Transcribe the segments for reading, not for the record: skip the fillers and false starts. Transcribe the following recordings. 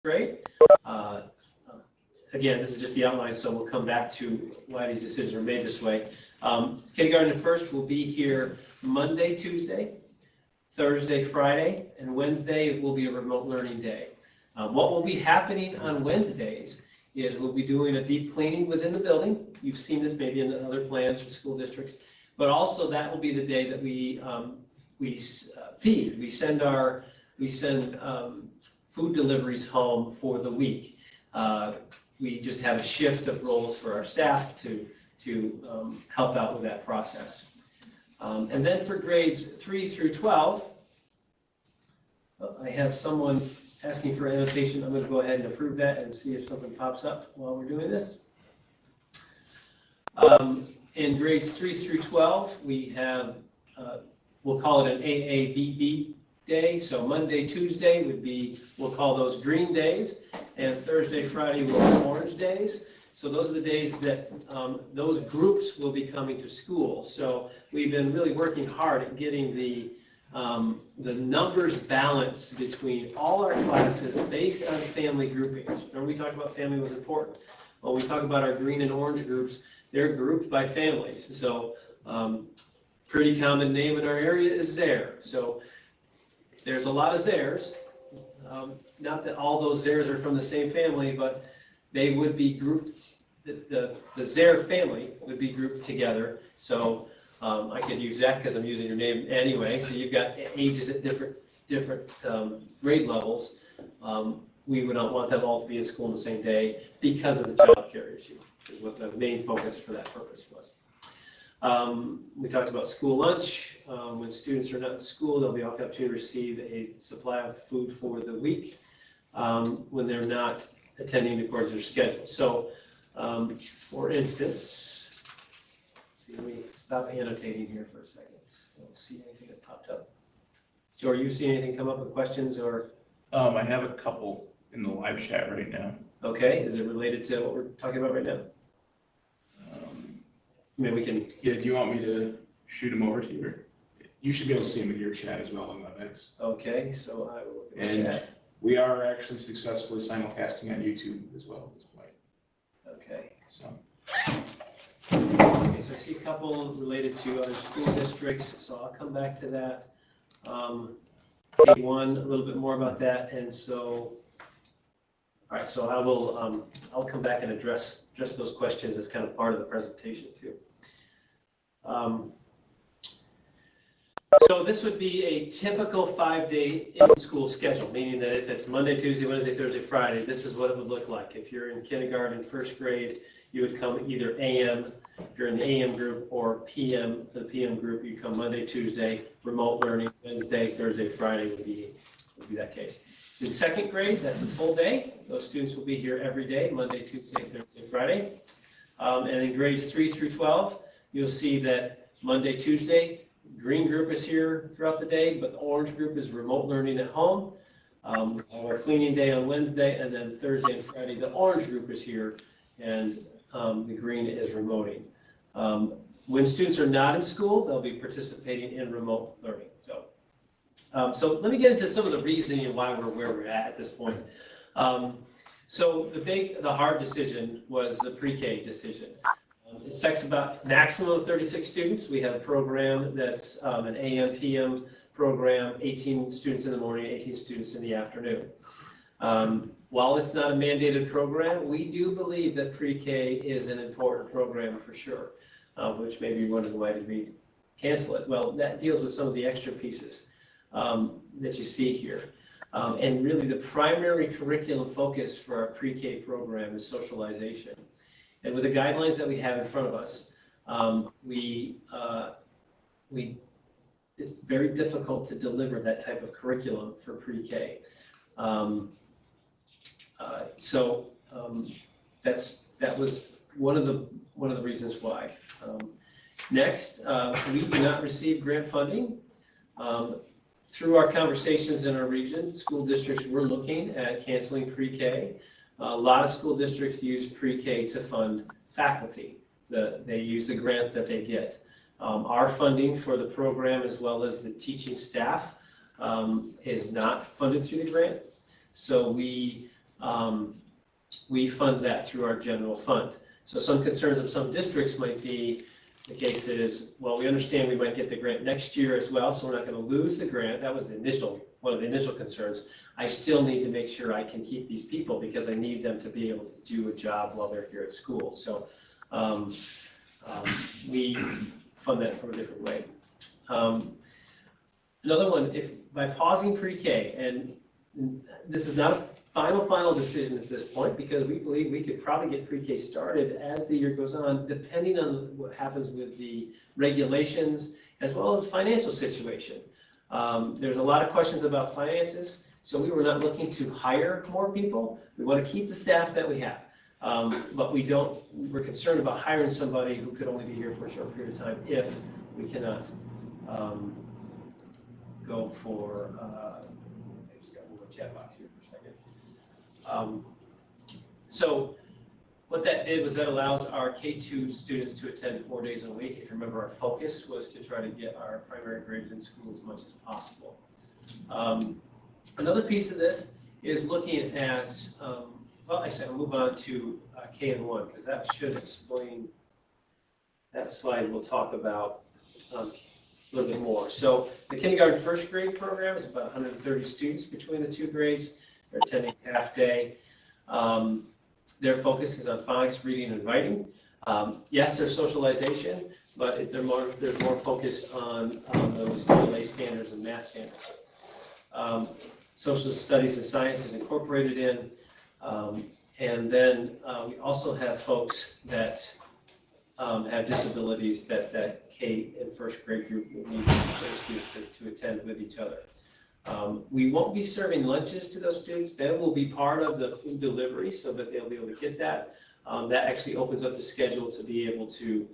grade. Again, this is just the outline, so we'll come back to why these decisions are made this way. Kindergarten and first will be here Monday, Tuesday, Thursday, Friday, and Wednesday will be a remote learning day. What will be happening on Wednesdays is we'll be doing a deep cleaning within the building. You've seen this maybe in other plans for school districts, but also that will be the day that we feed. We send food deliveries home for the week. We just have a shift of roles for our staff to help out with that process. And then for grades 3 through 12, I have someone asking for annotation. I'm going to go ahead and approve that and see if something pops up while we're doing this. In grades 3 through 12, we have, we'll call it an AABB day. So Monday, Tuesday would be, we'll call those green days, and Thursday, Friday will be orange days. So those are the days that those groups will be coming to school. So we've been really working hard at getting the numbers balanced between all our classes based on family groupings. Remember we talked about family was important. When we talk about our green and orange groups, they're grouped by families. So pretty common name in our area is Zare. So there's a lot of Zares. Not that all those Zares are from the same family, but they would be grouped, the Zare family would be grouped together. So I could use that because I'm using your name anyway. So you've got ages at different grade levels. We would not want them all to be in school on the same day because of the child care issue, is what the main focus for that purpose was. We talked about school lunch. When students are not in school, they'll be off the opportunity to receive a supply of food for the week when they're not attending according to their schedule. So, for instance, let's see, let me stop annotating here for a second. I don't see anything that popped up. Joe, are you seeing anything come up with questions or? I have a couple in the live chat right now. Okay, is it related to what we're talking about right now? I mean, we can. Yeah, do you want me to shoot them over to you? Or you should be able to see them in your chat as well on WebEx. Okay, so I will look at the chat. We are actually successfully simulcasting on YouTube as well at this point. Okay. So. Okay, so I see a couple related to other school districts, so I'll come back to that. K1, a little bit more about that, and so, all right, so I will, I'll come back and address those questions as kind of part of the presentation too. So this would be a typical 5-day in-school schedule, meaning that if it's Monday, Tuesday, Wednesday, Thursday, Friday, this is what it would look like. If you're in kindergarten, first grade, you would come either AM, if you're in the AM group, or PM. For the PM group, you come Monday, Tuesday, remote learning, Wednesday, Thursday, Friday would be that case. In second grade, that's a full day. Those students will be here every day, Monday, Tuesday, Thursday, Friday. And in grades 3 through 12, you'll see that Monday, Tuesday, green group is here throughout the day, but the orange group is remote learning at home. Our cleaning day on Wednesday, and then Thursday and Friday, the orange group is here, and the green is remoting. When students are not in school, they'll be participating in remote learning. So let me get into some of the reasoning and why we're where we're at this point. So the hard decision was the pre-K decision. It affects about maximum of 36 students. We have a program that's an AM, PM program, 18 students in the morning, 18 students in the afternoon. While it's not a mandated program, we do believe that pre-K is an important program for sure, which maybe you're wondering why did we cancel it? Well, that deals with some of the extra pieces that you see here. And really the primary curriculum focus for our pre-K program is socialization. And with the guidelines that we have in front of us, it's very difficult to deliver that type of curriculum for pre-K. That was one of the reasons why. Next, we do not receive grant funding. Through our conversations in our region, school districts were looking at canceling pre-K. A lot of school districts use pre-K to fund faculty. They use the grant that they get. Our funding for the program, as well as the teaching staff, is not funded through the grants. So we we fund that through our general fund. So some concerns of some districts might be, the case is, well, we understand we might get the grant next year as well, so we're not going to lose the grant. That was one of the initial concerns. I still need to make sure I can keep these people because I need them to be able to do a job while they're here at school. So we fund that from a different way. Another one, by pausing pre-K, and this is not a final decision at this point because we believe we could probably get pre-K started as the year goes on, depending on what happens with the regulations as well as financial situation. There's a lot of questions about finances, so we were not looking to hire more people. We want to keep the staff that we have, but we're concerned about hiring somebody who could only be here for a short period of time if we cannot go for, I just got a chat box here for a second. So what that did was that allows our K-2 students to attend 4 days a week. If you remember, our focus was to try to get our primary grades in school as much as possible. Another piece of this is looking at, well, actually, I'll move on to K and 1 because that should explain, that slide we'll talk about a little bit more. So the kindergarten first grade program is about 130 students between the two grades. They're attending half day. Their focus is on phonics, reading, and writing. Yes, there's socialization, but they're more focused on those ELA standards and math standards. Social studies and science is incorporated in. And then we also have folks that have disabilities that K and first grade group will need those students to attend with each other. We won't be serving lunches to those students. They will be part of the food delivery so that they'll be able to get that. That actually opens up the schedule to be able to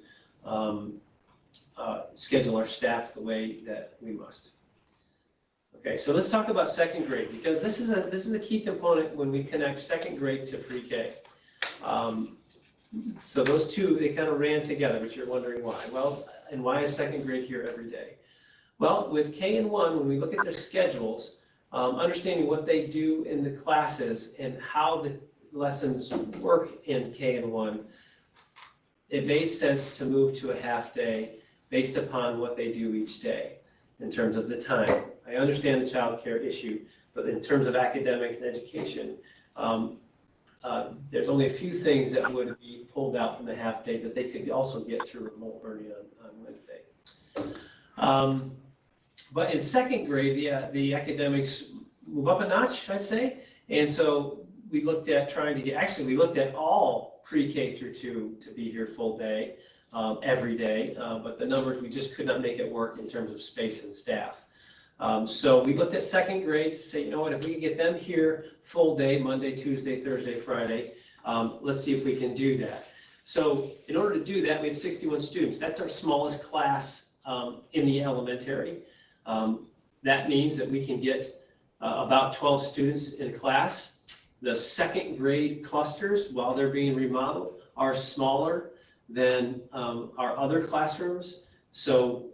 schedule our staff the way that we must. Okay, so let's talk about second grade because this is a key component when we connect second grade to pre-K. So those two, they kind of ran together, but you're wondering why. Well, and why is second grade here every day? Well, with K and 1, when we look at their schedules, understanding what they do in the classes and how the lessons work in K and 1, it made sense to move to a half day based upon what they do each day in terms of the time. I understand the child care issue, but in terms of academic and education, there's only a few things that would be pulled out from the half day that they could also get through remote learning on Wednesday. But in second grade, the academics move up a notch, I'd say. And so we looked at we looked at all pre-K through 2 to be here full day, every day. But the numbers, we just could not make it work in terms of space and staff. So we looked at second grade to say, you know what, if we can get them here full day, Monday, Tuesday, Thursday, Friday, let's see if we can do that. So in order to do that, we had 61 students. That's our smallest class in the elementary. That means that we can get about 12 students in class. The second grade clusters, while they're being remodeled, are smaller than our other classrooms. So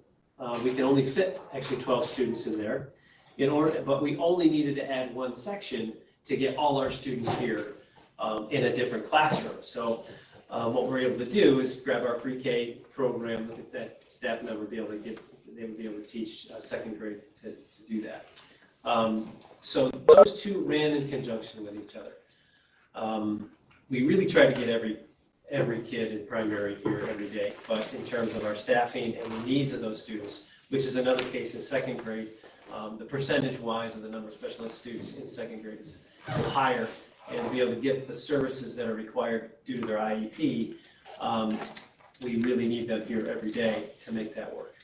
we can only fit actually 12 students in there. But we only needed to add one section to get all our students here in a different classroom. So what we're able to do is grab our pre-K program, look at that staff member, be able to teach second grade to do that. So those two ran in conjunction with each other. We really try to get every kid in primary here every day, but in terms of our staffing and the needs of those students, which is another case in second grade, the percentage-wise of the number of special ed students in second grade is higher, and to be able to get the services that are required due to their IEP, we really need them here every day to make that work.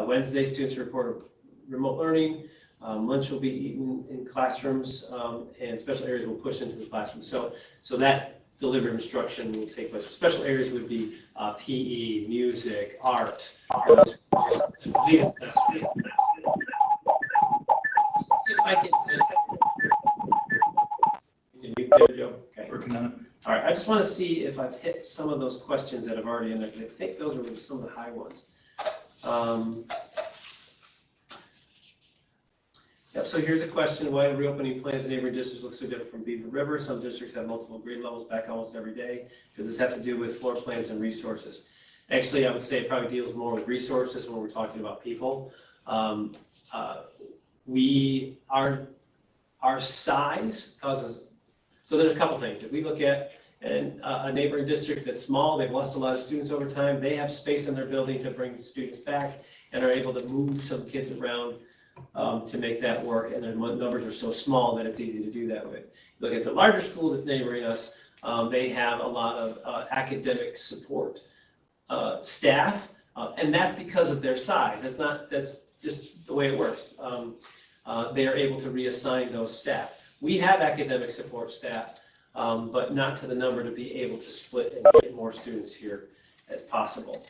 Wednesday, students report remote learning. Lunch will be eaten in classrooms, and special areas will push into the classroom. So that delivered instruction will take place. Special areas would be PE, music, art. If I can you mute there, Joe? Okay. Working on it. All right, I just want to see if I've hit some of those questions that have already in there. I think those are some of the high ones. Yep, so So here's a question, why do reopening plans in neighboring districts look so different from Beaver River? Some districts have multiple grade levels back almost every day. Does this have to do with floor plans and resources? Actually, I would say it probably deals more with resources when we're talking about people. Our size causes, so there's a couple things. If we look at a neighboring district that's small, they've lost a lot of students over time, they have space in their building to bring students back and are able to move some kids around to make that work, and their numbers are so small that it's easy to do that with. Look at the larger school that's neighboring us, they have a lot of academic support staff, and that's because of their size. That's just the way it works. They are able to reassign those staff. We have academic support staff, but not to the number to be able to split and get more students here as possible.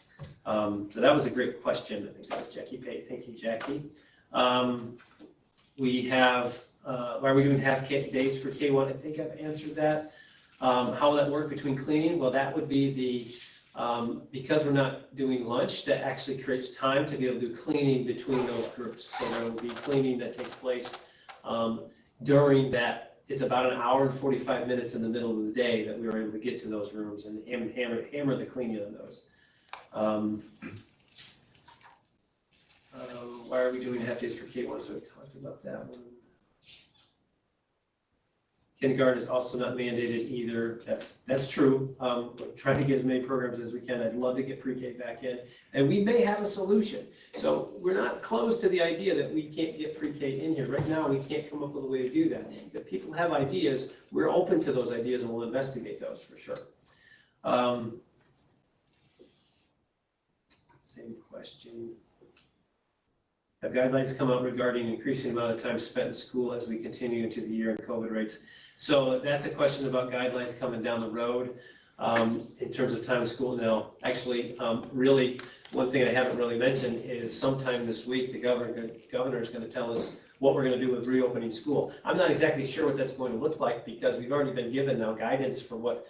So that was a great question. I think that was Jackie Pate. Thank you, Jackie. We have, why are we doing half days for K1? I think I've answered that. How will that work between cleaning? Well, that would be because we're not doing lunch, that actually creates time to be able to do cleaning between those groups. So there will be cleaning that takes place during that. It's about an hour and 45 minutes in the middle of the day that we were able to get to those rooms and hammer the cleaning on those. Why are we doing half days for K1? So we talked about that one. Kindergarten is also not mandated either. That's true. We're trying to get as many programs as we can. I'd love to get pre-K back in, and we may have a solution. So we're not close to the idea that we can't get pre-K in here. Right now, we can't come up with a way to do that. If people have ideas, we're open to those ideas, and we'll investigate those for sure. Same question. Have guidelines come out regarding increasing amount of time spent in school as we continue into the year in COVID rates? So that's a question about guidelines coming down the road in terms of time in school. Now, actually, really, one thing I haven't really mentioned is sometime this week, the governor is going to tell us what we're going to do with reopening school. I'm not exactly sure what that's going to look like because we've already been given now guidance for what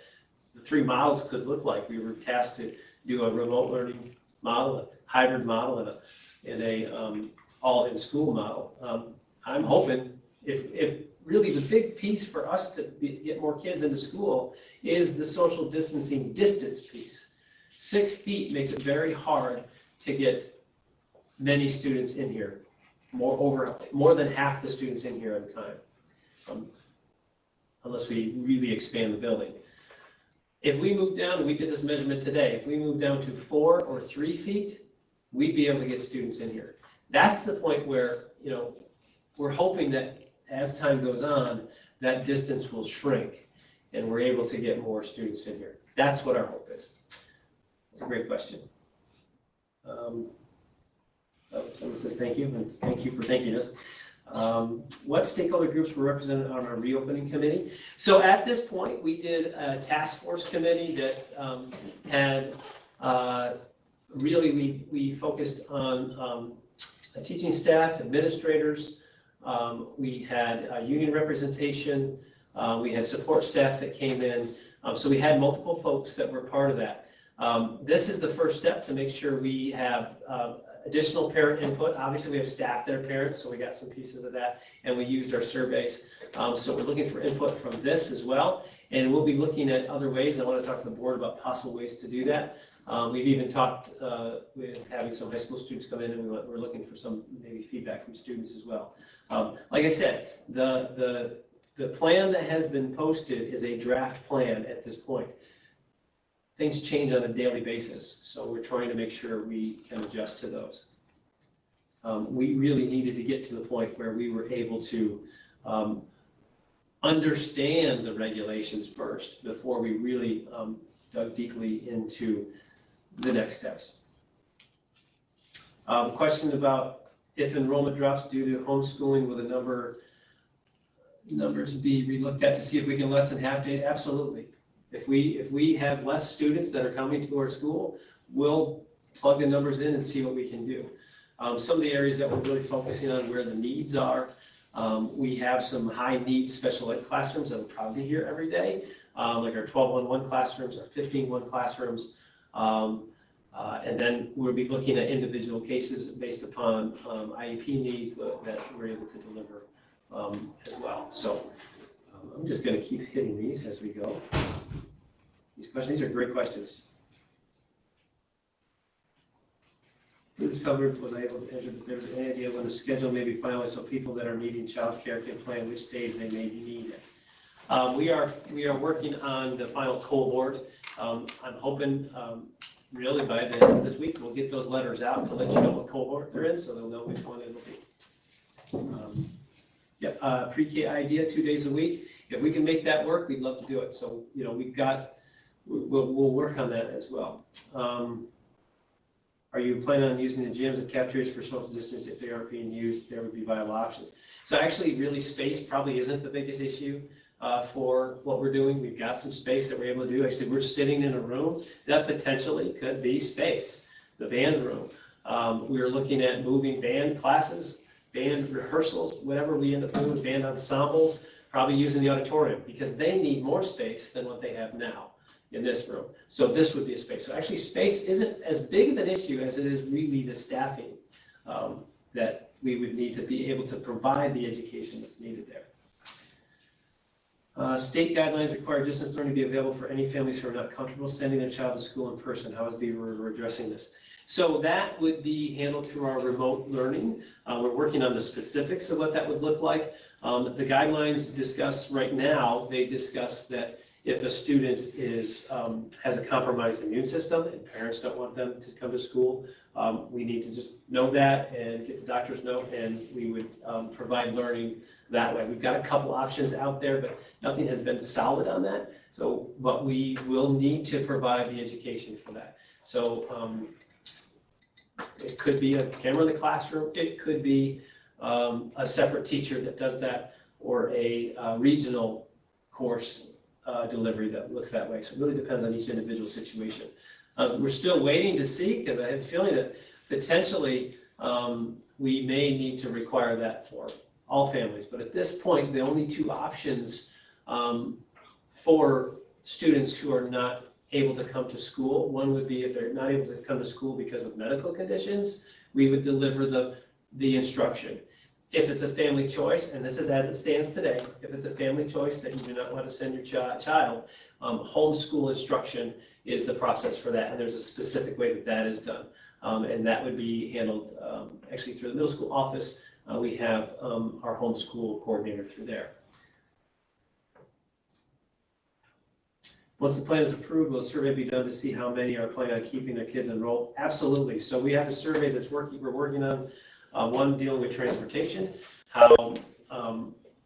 the 3 models could look like. We were tasked to do a remote learning model, a hybrid model, and a all in school model. I'm hoping if really the big piece for us to get more kids into school is the social distancing distance piece. 6 feet makes it very hard to get many students in here, more than half the students in here at a time, unless we really expand the building. If we move down, we did this measurement today, if we move down to 4 or 3 feet, we'd be able to get students in here. That's the point where, you know, we're hoping that as time goes on, that distance will shrink and we're able to get more students in here. That's what our hope is. That's a great question. Someone says thank you, and thank you for thanking us. What stakeholder groups were represented on our reopening committee? So at this point, we did a task force committee that had really, we focused on teaching staff, administrators. We had union representation. We had support staff that came in. So we had multiple folks that were part of that. This is the first step to make sure we have additional parent input. Obviously, we have staff that are parents, so we got some pieces of that, and we used our surveys. So we're looking for input from this as well, and we'll be looking at other ways. I want to talk to the board about possible ways to do that. We've even talked with having some high school students come in, and we're looking for some maybe feedback from students as well. Like I said, the plan that has been posted is a draft plan at this point. Things change on a daily basis, so we're trying to make sure we can adjust to those. We really needed to get to the point where we were able to understand the regulations first before we really dug deeply into the next steps. Question about if enrollment drops due to homeschooling, will the numbers be relooked at to see if we can lessen half day? Absolutely. If we have less students that are coming to our school, we'll plug the numbers in and see what we can do. Some of the areas that we're really focusing on where the needs are, we have some high needs special ed classrooms that will probably be here every day, like our 12-1-1 classrooms, our 15-1 classrooms, and then we'll be looking at individual cases based upon IEP needs that we're able to deliver as well. So I'm just going to keep hitting these as we go. These are great questions. This covered, was I able to enter, but there's any idea when the schedule may be finalized so people that are needing childcare can plan which days they may need it. We are working on the final cohort. I'm hoping really by the end of this week we'll get those letters out to let you know what cohort they're in, so they'll know which one it'll be. Pre-K idea 2 days a week. If we can make that work, we'd love to do it. So we'll work on that as well. Are you planning on using the gyms and cafeterias for social distance? If they aren't being used, there would be viable options. So actually, really, space probably isn't the biggest issue for what we're doing. We've got some space that we're able to do. Actually, we're sitting in a room that potentially could be space, the band room. We are looking at moving band classes, band rehearsals, whatever we end up doing, band ensembles, probably using the auditorium because they need more space than what they have now in this room. So this would be a space. So actually space isn't as big of an issue as it is really the staffing that we would need to be able to provide the education that's needed there. State guidelines require distance learning to be available for any families who are not comfortable sending their child to school in person. How would we're addressing this? So that would be handled through our remote learning. We're working on the specifics of what that would look like. The guidelines discuss right now, they discuss that if a student has a compromised immune system and parents don't want them to come to school, we need to just know that and get the doctor's note, and we would provide learning that way. We've got a couple options out there, but nothing has been solid on that. So, but we will need to provide the education for that. So it could be a camera in the classroom. It could be a separate teacher that does that, or a regional course delivery that looks that way. So it really depends on each individual situation. We're still waiting to see, because I have a feeling that potentially we may need to require that for all families. But at this point, the only two options for students who are not able to come to school, one would be if they're not able to come to school because of medical conditions, we would deliver the instruction. If it's a family choice, and this is as it stands today, if it's a family choice that you do not want to send your child, homeschool instruction is the process for that, and there's a specific way that that is done. And that would be handled actually through the middle school office. We have our homeschool coordinator through there. Once the plan is approved, will a survey be done to see how many are planning on keeping their kids enrolled? Absolutely. So we have a survey that's we're working on. One dealing with transportation,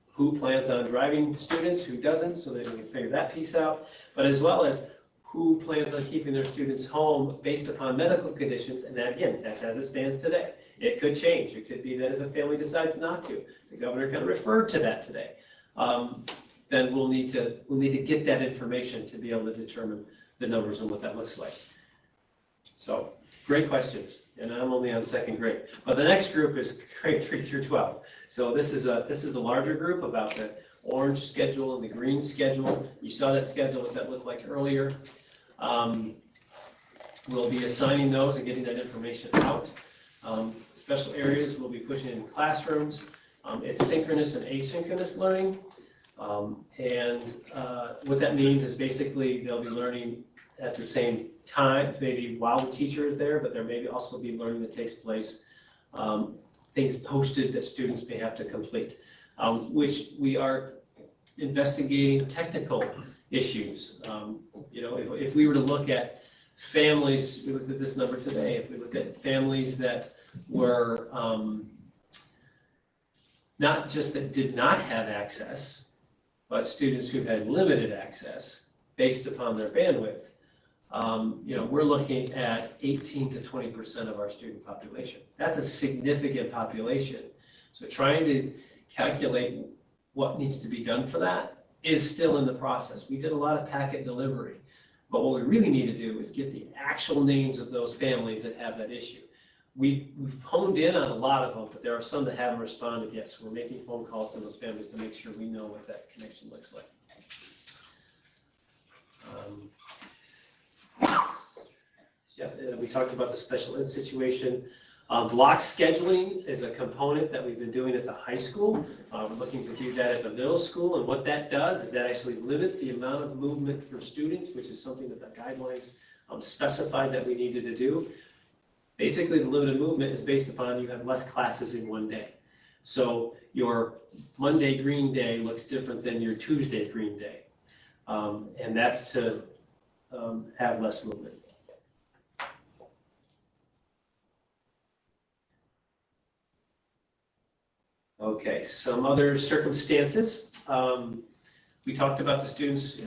who plans on driving students, who doesn't, so that we can figure that piece out, but as well as who plans on keeping their students home based upon medical conditions, and that, again, that's as it stands today. It could change. It could be that if a family decides not to, the governor kind of referred to that today, then we'll need to get that information to be able to determine the numbers and what that looks like. So, great questions, and I'm only on second grade. But the next group is grade 3 through 12. So this is the larger group about the orange schedule and the green schedule. You saw that schedule, what that looked like earlier. We'll be assigning those and getting that information out. Special areas we'll be pushing in classrooms. It's synchronous and asynchronous learning. What that means is basically they'll be learning at the same time, maybe while the teacher is there, but there may also be learning that takes place, things posted that students may have to complete, which we are investigating technical issues. If we were to look at families, we looked at this number today, if we look at families that were not just that did not have access, but students who had limited access based upon their bandwidth, we're looking at 18 to 20% of our student population. That's a significant population. So trying to calculate what needs to be done for that is still in the process. We did a lot of packet delivery, but what we really need to do is get the actual names of those families that have that issue. We've honed in on a lot of them, but there are some that haven't responded yet, so we're making phone calls to those families to make sure we know what that connection looks like. We talked about the special ed situation. Block scheduling is a component that we've been doing at the high school. We're looking to do that at the middle school, and what that does is that actually limits the amount of movement for students, which is something that the guidelines specified that we needed to do. Basically, the limited movement is based upon you have less classes in one day. So your Monday green day looks different than your Tuesday green day. And that's to have less movement. Okay, some other circumstances. We talked about the students.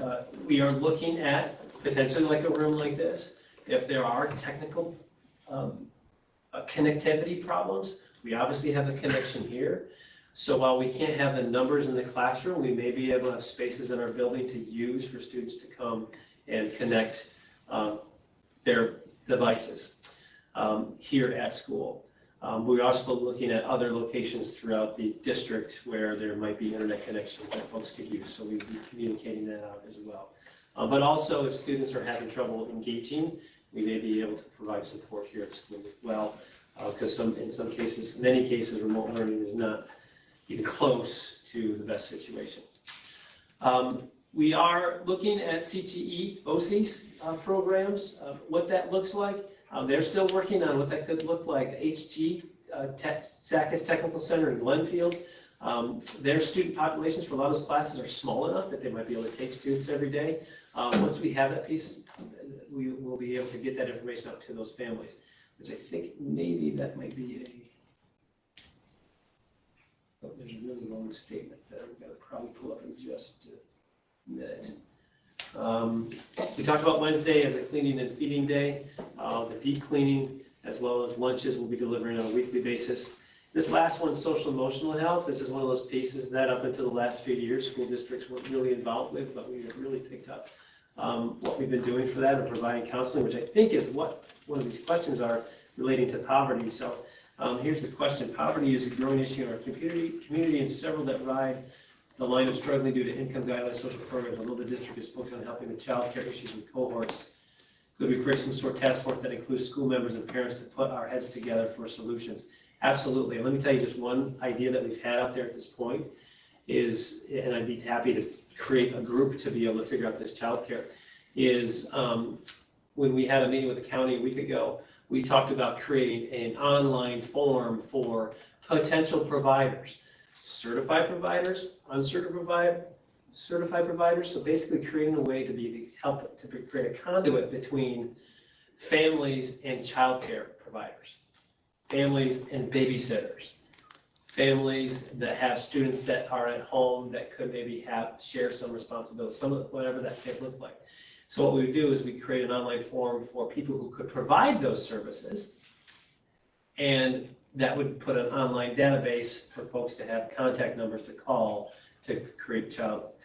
We are looking at potentially like a room like this. If there are technical connectivity problems, we obviously have a connection here. So while we can't have the numbers in the classroom, we may be able to have spaces in our building to use for students to come and connect their devices here at school. We're also looking at other locations throughout the district where there might be internet connections that folks could use, so we'll be communicating that out as well. But also, if students are having trouble engaging, we may be able to provide support here at school as well, because in some cases, many cases, remote learning is not even close to the best situation. We are looking at CTE, OC's programs, what that looks like. They're still working on what that could look like. HG, Sackett Technical Center in Glenfield, their student populations for a lot of those classes are small enough that they might be able to take students every day. Once we have that piece, we will be able to get that information out to those families, which I think maybe that might be there's a really long statement that I'm going to probably pull up in just a minute. We talked about Wednesday as a cleaning and feeding day. The deep cleaning as well as lunches we'll be delivering on a weekly basis. This last one, social emotional health, this is one of those pieces that up until the last few years school districts weren't really involved with, but we have really picked up what we've been doing for that and providing counseling, which I think is what one of these questions are relating to poverty. So here's the question. Poverty is a growing issue in our community and several that ride the line of struggling due to income guidelines, social programs. Although the district is focused on helping with child care issues and cohorts, could we create some sort of task force that includes school members and parents to put our heads together for solutions? Absolutely. And let me tell you just one idea that we've had out there at this point is, and I'd be happy to create a group to be able to figure out this child care, is when we had a meeting with the county a week ago, we talked about creating an online form for potential providers, certified providers, uncertified certified providers. So basically creating a way to help to create a conduit between families and childcare providers, families and babysitters, families that have students that are at home that could maybe share some responsibility, whatever that could look like. So what we would do is we create an online form for people who could provide those services, and that would put an online database for folks to have contact numbers to call to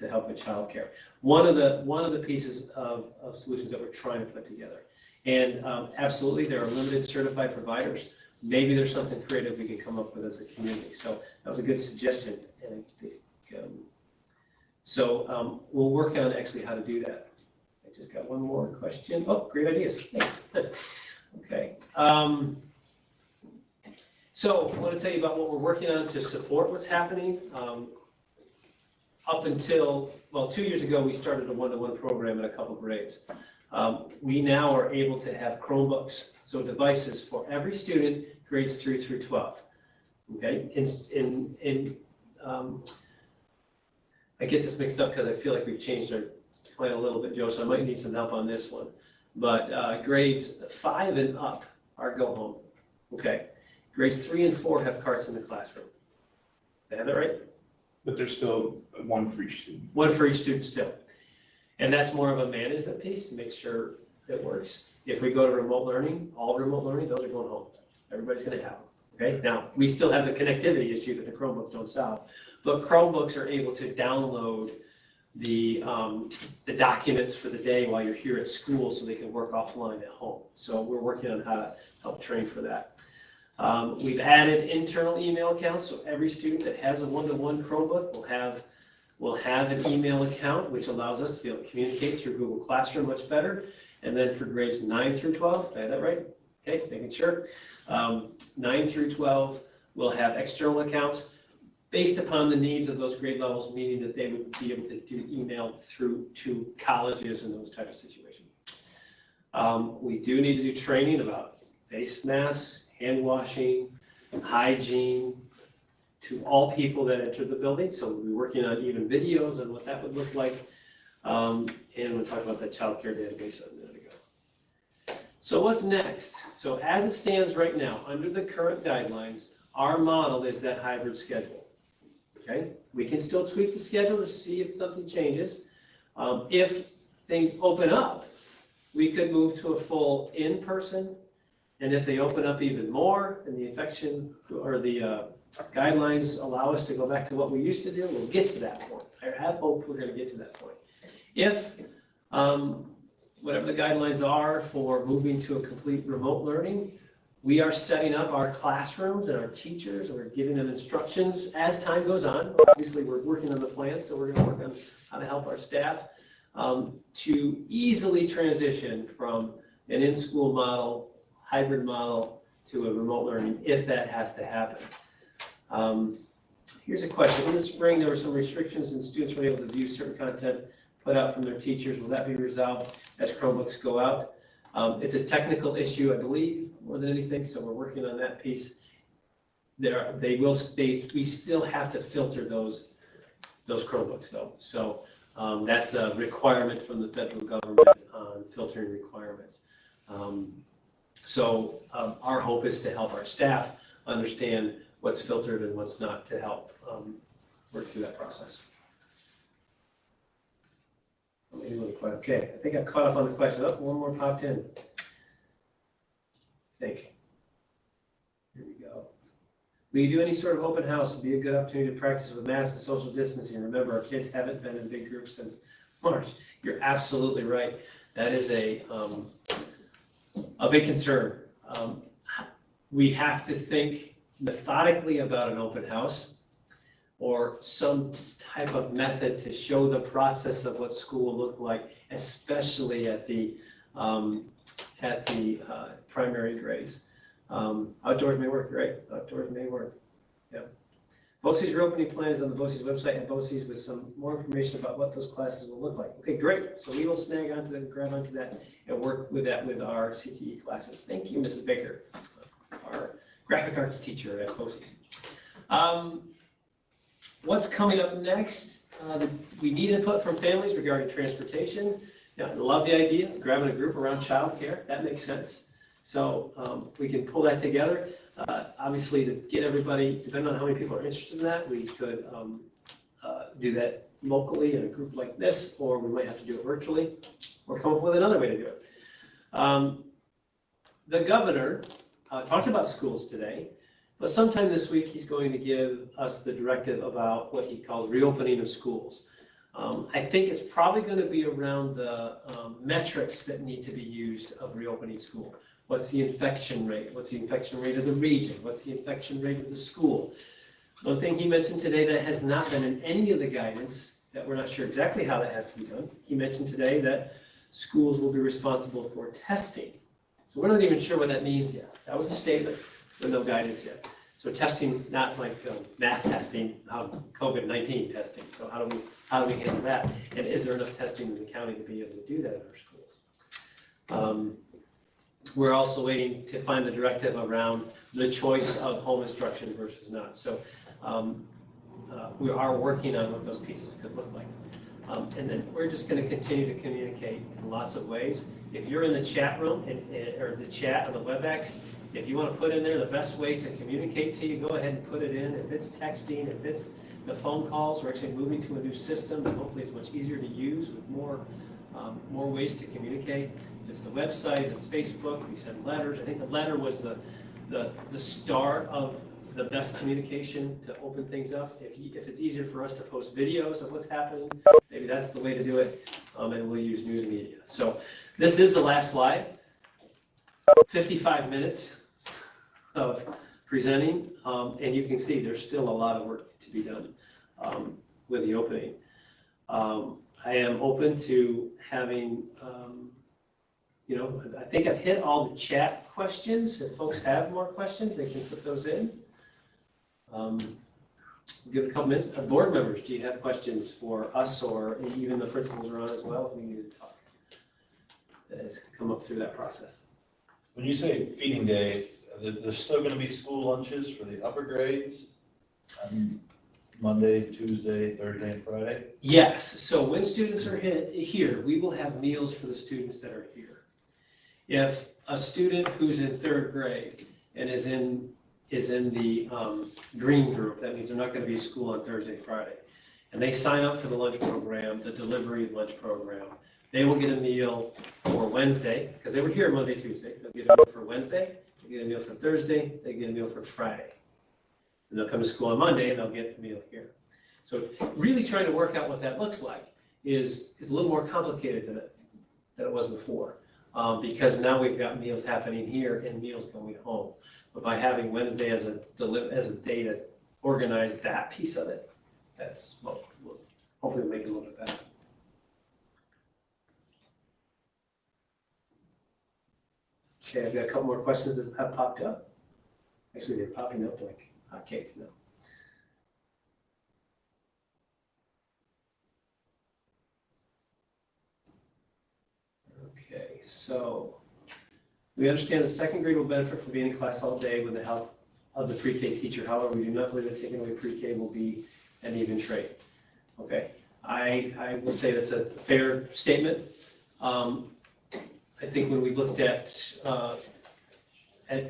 help with childcare. One of the pieces of solutions that we're trying to put together. And absolutely, there are limited certified providers. Maybe there's something creative we can come up with as a community. So that was a good suggestion. And I think, we'll work on actually how to do that. I just got one more question. Oh, great ideas. Thanks. Okay. So I want to tell you about what we're working on to support what's happening. Up until, 2 years ago, we started a one-to-one program in a couple grades. We now are able to have Chromebooks, so devices for every student, grades 3 through 12. Okay, I get this mixed up because I feel like we've changed our plan a little bit, Joe, so I might need some help on this one. But grades 5 and up are go home. Okay, grades 3 and 4 have carts in the classroom. Did I have that right? But there's still one for each student. One for each student still. And that's more of a management piece to make sure it works. If we go to remote learning, all remote learning, those are going home. Everybody's going to have them. Okay. Now, we still have the connectivity issue that the Chromebooks don't solve, but Chromebooks are able to download the documents for the day while you're here at school so they can work offline at home. So we're working on how to help train for that. We've added internal email accounts, so every student that has a one-to-one Chromebook will have an email account, which allows us to be able to communicate through Google Classroom much better. And then for grades 9 through 12, did I have that right? Okay, making sure. 9 through 12 will have external accounts based upon the needs of those grade levels, meaning that they would be able to do email through to colleges and those type of situations. We do need to do training about face masks, hand washing, hygiene to all people that enter the building. So we'll be working on even videos on what that would look like. And we'll talk about that child care database a minute ago. So what's next? So as it stands right now, under the current guidelines, our model is that hybrid schedule. Okay, we can still tweak the schedule to see if something changes. If things open up, we could move to a full in-person, and if they open up even more and the infection or the guidelines allow us to go back to what we used to do, we'll get to that point. I have hope we're going to get to that point. If whatever the guidelines are for moving to a complete remote learning, we are setting up our classrooms and our teachers, and we're giving them instructions as time goes on. Obviously, we're working on the plan, so we're going to work on how to help our staff to easily transition from an in-school model, hybrid model, to a remote learning, if that has to happen. Here's a question. In the spring, there were some restrictions and students were able to view certain content put out from their teachers. Will that be resolved as Chromebooks go out? It's a technical issue, I believe, more than anything, so we're working on that piece. We still have to filter those Chromebooks though. So that's a requirement from the federal government on filtering requirements. Our hope is to help our staff understand what's filtered and what's not to help work through that process. Okay, I think I caught up on the question. Oh, one more popped in. I think. Here we go. Will you do any sort of open house? It'd be a good opportunity to practice with masks and social distancing. Remember, our kids haven't been in big groups since March. You're absolutely right. That is a big concern. We have to think methodically about an open house or some type of method to show the process of what school will look like, especially at the primary grades. Outdoors may work, great. Outdoors may work. Yeah. BOCES reopening plan is on the BOCES website, and BOCES with some more information about what those classes will look like. Okay, great. So we will snag onto that, grab onto that, and work with that with our CTE classes. Thank you, Mrs. Baker, our graphic arts teacher at BOCES. What's coming up next? We need input from families regarding transportation. Yeah, I love the idea of grabbing a group around childcare. That makes sense. So we can pull that together. Obviously, to get everybody, depending on how many people are interested in that, we could do that locally in a group like this, or we might have to do it virtually, or come up with another way to do it. The governor talked about schools today. But sometime this week, he's going to give us the directive about what he calls reopening of schools. I think it's probably going to be around the metrics that need to be used of reopening school. What's the infection rate? What's the infection rate of the region? What's the infection rate of the school? One thing he mentioned today that has not been in any of the guidance, that we're not sure exactly how that has to be done. He mentioned today that schools will be responsible for testing. So we're not even sure what that means yet. That was a statement. With no guidance yet. So testing, not like mass testing, COVID-19 testing. So how do we handle that? And is there enough testing in the county to be able to do that in our schools? We're also waiting to find the directive around the choice of home instruction versus not. So we are working on what those pieces could look like. And then we're just going to continue to communicate in lots of ways. If you're in the chat room or the chat on the WebEx, if you want to put in there the best way to communicate to you, go ahead and put it in. If it's texting, if it's the phone calls, we're actually moving to a new system that hopefully is much easier to use with more ways to communicate. If it's the website, if it's Facebook, we send letters. I think the letter was the start of the best communication to open things up. If it's easier for us to post videos of what's happening, maybe that's the way to do it, and we'll use news media. So this is the last slide. 55 minutes of presenting, and you can see there's still a lot of work to be done with the opening. I am open to having you know, I think I've hit all the chat questions. If folks have more questions, they can put those in. Give it a couple minutes. Board members, do you have questions for us, or even the principals are on as well if we need to talk? That has come up through that process. When you say feeding day, there's still going to be school lunches for the upper grades on Monday, Tuesday, Thursday, and Friday? Yes, so when students are here, we will have meals for the students that are here. If a student who's in third grade and is in the green group, that means they're not going to be at school on Thursday, Friday, and they sign up for the lunch program, the delivery lunch program, they will get a meal for Wednesday, because they were here Monday, Tuesday. They'll get a meal for Wednesday, they get a meal for Thursday, they get a meal for Friday. And they'll come to school on Monday and they'll get the meal here. So really trying to work out what that looks like is a little more complicated than it was before. Because now we've got meals happening here and meals going home. But by having Wednesday as a day to organize that piece of it, that's what will hopefully make it a little bit better. Okay, I've got a couple more questions that have popped up. Actually, they're popping up like hotcakes now. Okay, so we understand the second grade will benefit from being in class all day with the help of the pre-K teacher. However, we do not believe that taking away pre-K will be an even trade. Okay, I will say that's a fair statement. I think when we looked at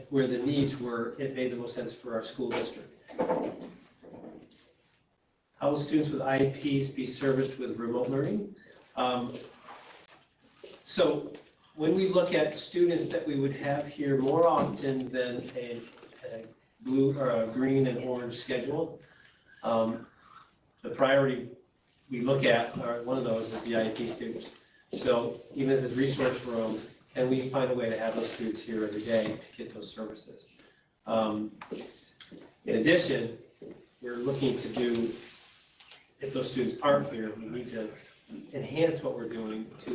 where the needs were, it made the most sense for our school district. How will students with IEPs be serviced with remote learning? So when we look at students that we would have here more often than a blue or a green and orange schedule, the priority we look at, or one of those, is the IEP students. So even if it's resource room, can we find a way to have those students here every day to get those services? In addition, we're looking to do, if those students aren't here, we need to enhance what we're doing to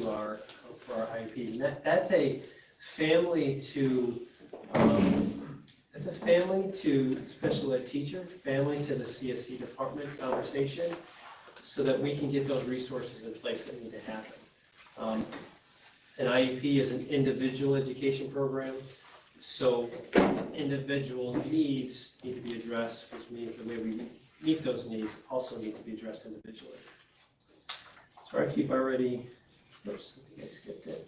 for our IEP. And that's a family to special ed teacher, family to the CSE department conversation, so that we can get those resources in place that need to happen. An IEP is an individual education program, so individual needs need to be addressed, which means the way we meet those needs also need to be addressed individually. Sorry if you've already, oops, I think I skipped it.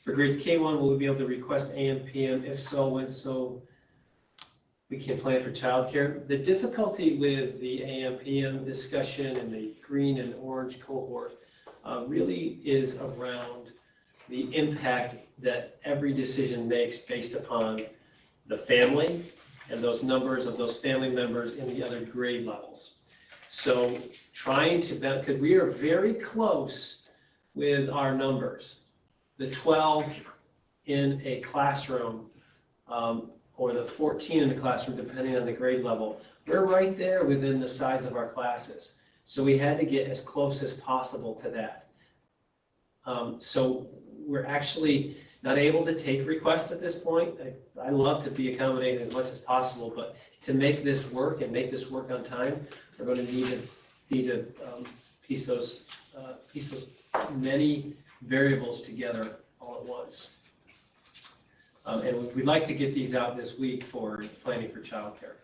For grades K1, will we be able to request AM, PM? If so, when so we can plan for childcare? The difficulty with the AM, PM discussion and the green and orange cohort really is around the impact that every decision makes based upon the family and those numbers of those family members in the other grade levels. So trying to, because we are very close with our numbers. The 12 in a classroom, or the 14 in the classroom, depending on the grade level, we're right there within the size of our classes. So we had to get as close as possible to that. So we're actually not able to take requests at this point. I love to be accommodating as much as possible, but to make this work and make this work on time, we're going to need to piece those many variables together all at once. And we'd like to get these out this week for planning for childcare.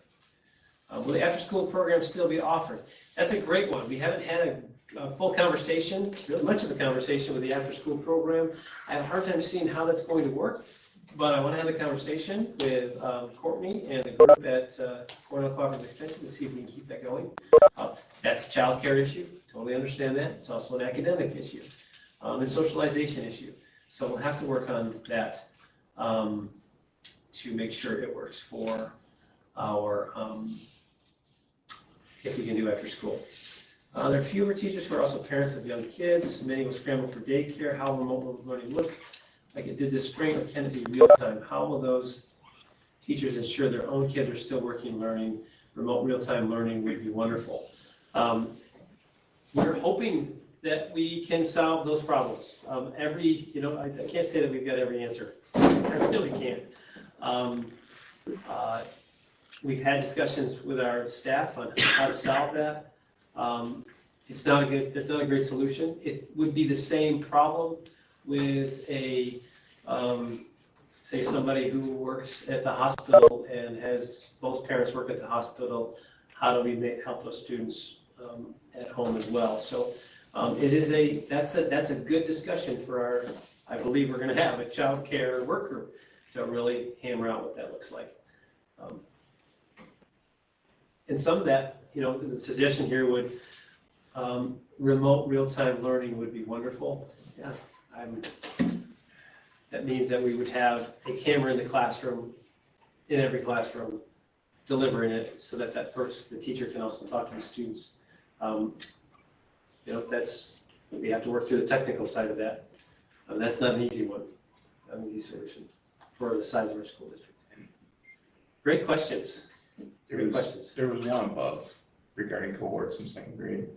Will the after-school program still be offered? That's a great one. We haven't had a full conversation, really much of a conversation with the after-school program. I have a hard time seeing how that's going to work, but I want to have a conversation with Courtney and the group at Cornell Cooperative Extension to see if we can keep that going. That's a childcare issue. Totally understand that. It's also an academic issue. And socialization issue. So we'll have to work on that to make sure it works for our, if we can do after school. There are fewer teachers who are also parents of young kids. Many will scramble for daycare. How will remote learning look like it did this spring, or can it be real time? How will those teachers ensure their own kids are still working, learning? Remote real-time learning would be wonderful. We're hoping that we can solve those problems. I can't say that we've got every answer. I really can't. We've had discussions with our staff on how to solve that. It's not a great solution. It would be the same problem with say somebody who works at the hospital and has both parents work at the hospital. How do we help those students at home as well? So that's a good discussion for I believe we're going to have a child care work group to really hammer out what that looks like. And some of that, the suggestion here would, remote real-time learning would be wonderful. Yeah, that means that we would have a camera in the classroom, in every classroom, delivering it so that the teacher can also talk to the students. We have to work through the technical side of that. That's not an easy one, not an easy solution for the size of our school district. Great questions. There was one above regarding cohorts in second grade.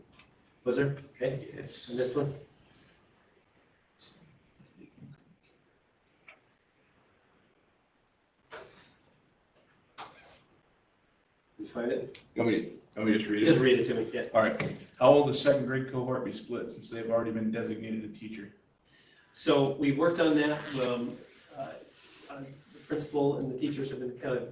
Was there? Okay. Yes. And this one? You find it? Want me to just read it? Just read it to me, yeah. All right. How will the second grade cohort be split since they've already been designated a teacher? So we've worked on that. The principal and the teachers have been kind of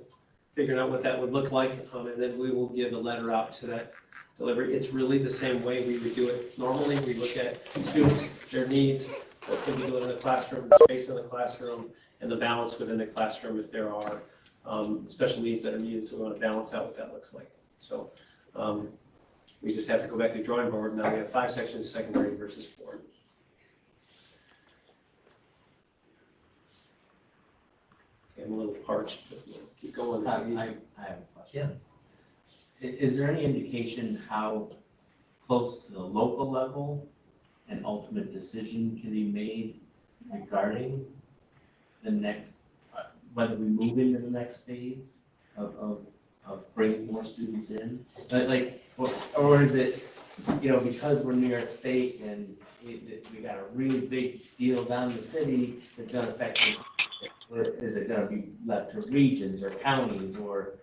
figuring out what that would look like, and then we will give a letter out to that delivery. It's really the same way we would do it normally. We look at students, their needs, what can we do in the classroom, the space in the classroom, and the balance within the classroom if there are special needs that are needed. So we want to balance out what that looks like. So we just have to go back to the drawing board. Now we have 5 sections, second grade versus 4. Okay, I'm a little parched, but we'll keep going. I have a question. Yeah. Is there any indication how close to the local level an ultimate decision can be made regarding the next, whether we move into the next phase of bringing more students in? Or is it, because we're New York State and we got a really big deal down in the city that's going to affect it? Or is it going to be left to regions or counties or?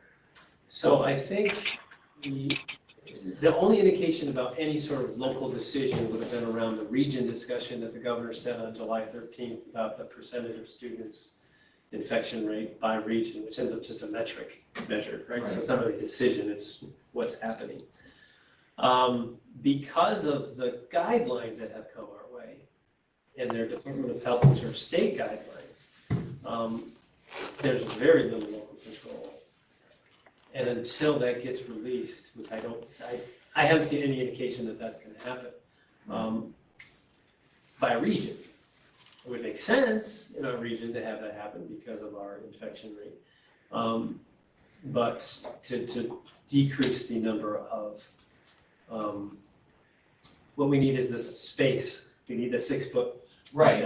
So I think the only indication about any sort of local decision would have been around the region discussion that the governor said on July 13th about the percentage of students infection rate by region, which ends up just a metric measure, right? So it's not really a decision, it's what's happening. Because of the guidelines that have come our way and their Department of Health, which are state guidelines, there's very little local control. And until that gets released, which I haven't seen any indication that that's going to happen by a region. It would make sense in our region to have that happen because of our infection rate. But to decrease the number of, what we need is this space. We need the 6 foot. Right,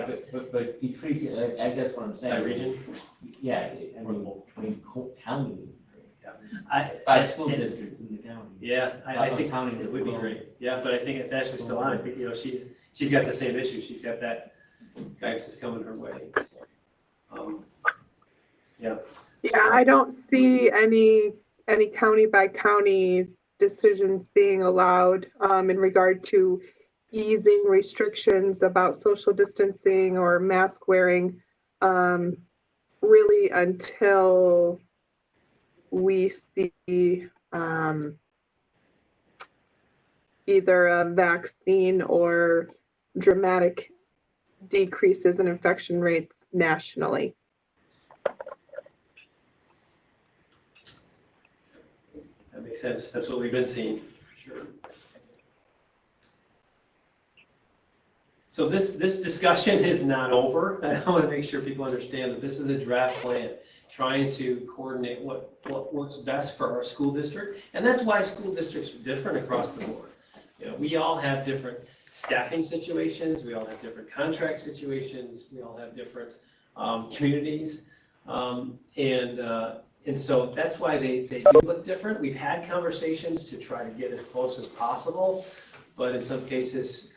but decreasing, I guess what I'm saying. By region? Yeah, I mean county. Yeah. 5 school districts in the county. Yeah, I think county it would be great. Yeah, but I think if Ashley's still on, I think, she's got the same issue. She's got that guidance is coming her way. Yeah. Yeah, I don't see any county by county decisions being allowed in regard to easing restrictions about social distancing or mask wearing, really until we see either a vaccine or dramatic decreases in infection rates nationally. That makes sense. That's what we've been seeing, for sure. So this discussion is not over. I want to make sure people understand that this is a draft plan, trying to coordinate what works best for our school district. And that's why school districts are different across the board. We all have different staffing situations. We all have different contract situations. We all have different communities. And so that's why they do look different. We've had conversations to try to get as close as possible. but in some cases,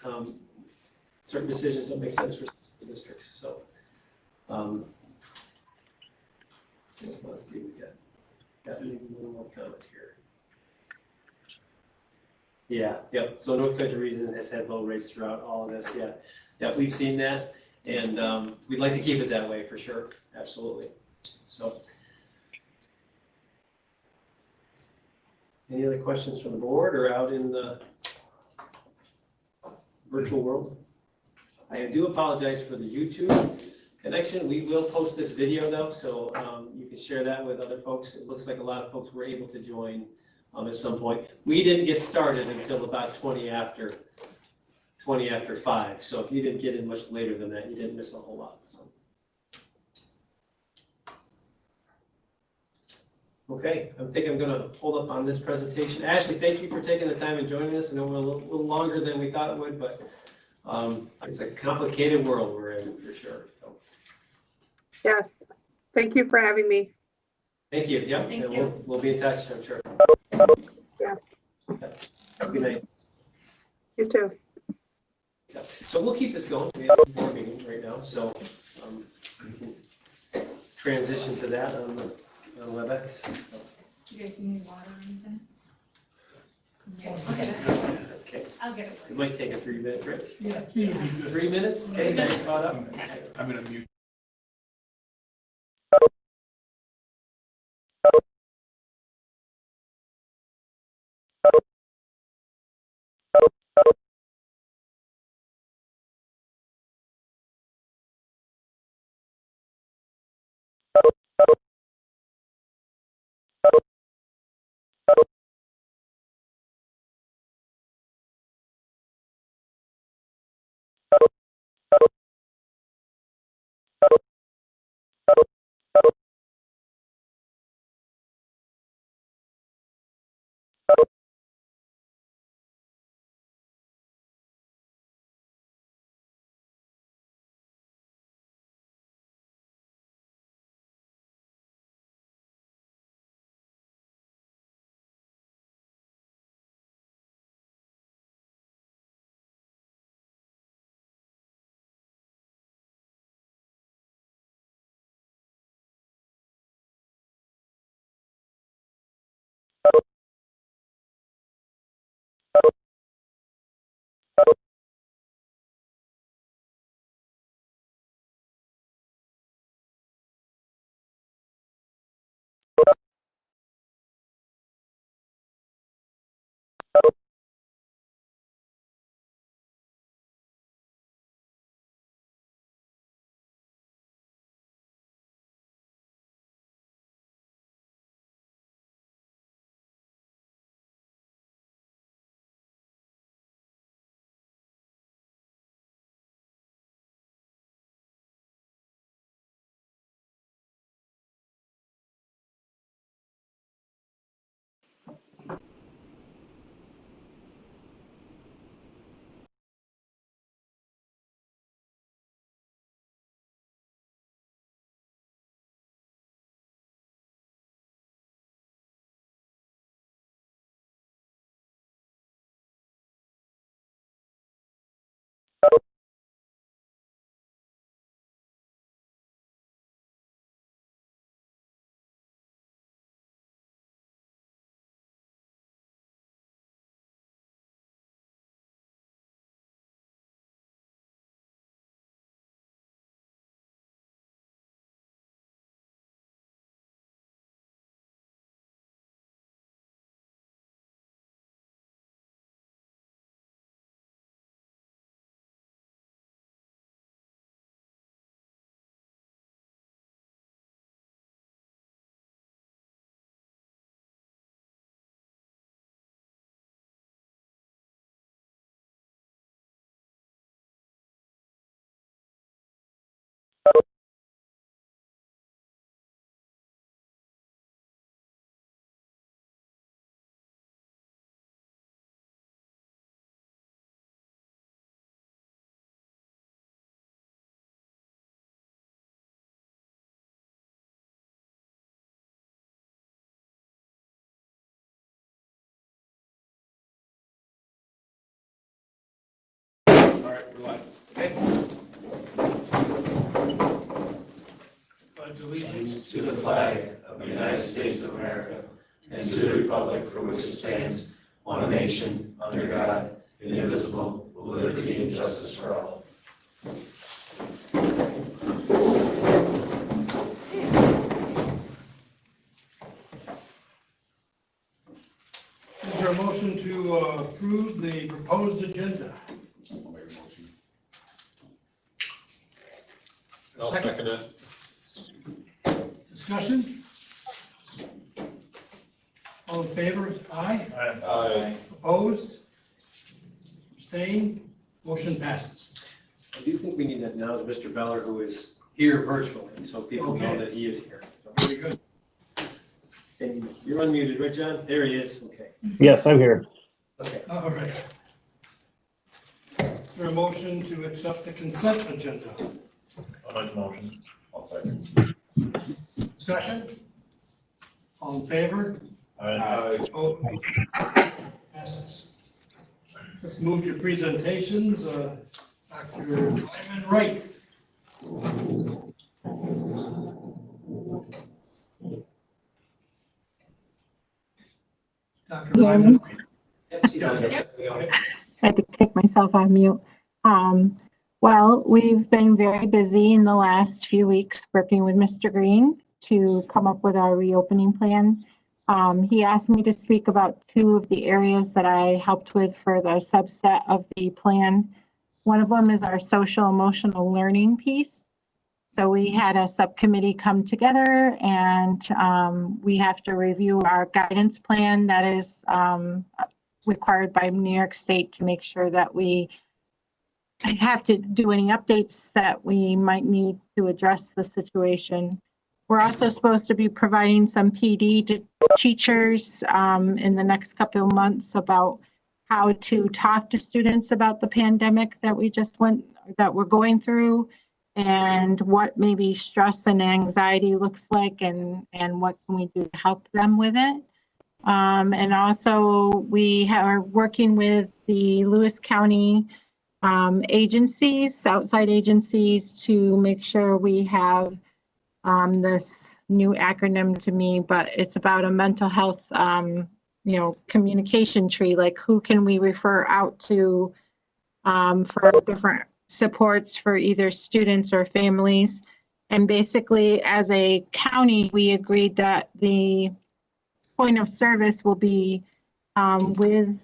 certain decisions don't make sense for school districts, so. Let's see, we got maybe one more comment here. Yeah, yep, so North Country Region has had low rates throughout all of this, yeah. Yeah, we've seen that, and we'd like to keep it that way for sure, absolutely. So. Any other questions from the board or out in the virtual world? I do apologize for the YouTube connection. We will post this video though, so you can share that with other folks. It looks like a lot of folks were able to join at some point. We didn't get started until about 20 after 5. So if you didn't get in much later than that, you didn't miss a whole lot. So. Okay, I think I'm going to hold up on this presentation. Ashley, thank you for taking the time and joining us. I know we're a little longer than we thought it would, but it's a complicated world we're in for sure. So. Yes, thank you for having me. Thank you. Yep, Thank and you. we'll be in touch, I'm sure. Yes, Have a good night. you too. Yeah. So we'll keep this going. We have a board meeting right now, so we can transition to that on WebEx. You guys need water or anything? Yeah, I'll get it. Okay, I'll get it. it might take a 3-minute break. Yeah. 3 minutes? Okay, nice, caught up. I'm gonna mute. Pledge allegiance to the flag of the United States of America and to the republic for which it stands, one nation, under God, indivisible, with liberty and justice for all. Is there a motion to approve the proposed agenda? I'll make a motion. I'll second it. Discussion? All in favor? Aye. Aye. Opposed? Abstained? Motion passes. I do think we need to acknowledge Mr. Beller, who is here virtually, so people know Okay. that he is here. So- Very good. And you're unmuted, right, John? There he is. Okay. Yes, I'm here. Okay. All right. Is there a motion to accept the consent agenda? I'll make a motion. I'll second. Discussion? All in favor? Aye. Opposed? Passes. Let's move to presentations. Dr. Lyman Wright. Dr. Lyman. Yep, she's on there. Okay. I had to take myself on mute. Well, we've been very busy in the last few weeks working with Mr. Green to come up with our reopening plan. He asked me to speak about two of the areas that I helped with for the subset of the plan. One of them is our social emotional learning piece. So we had a subcommittee come together and we have to review our guidance plan that is required by New York State to make sure that we have to do any updates that we might need to address the situation. We're also supposed to be providing some PD to teachers in the next couple of months about how to talk to students about the pandemic that we're going through, and what maybe stress and anxiety looks like, and what can we do to help them with it. And also we are working with the Lewis County agencies, outside agencies, to make sure we have this new acronym to me, but it's about a mental health, communication tree, like who can we refer out to for different supports for either students or families. And basically, as a county, we agreed that the point of service will be with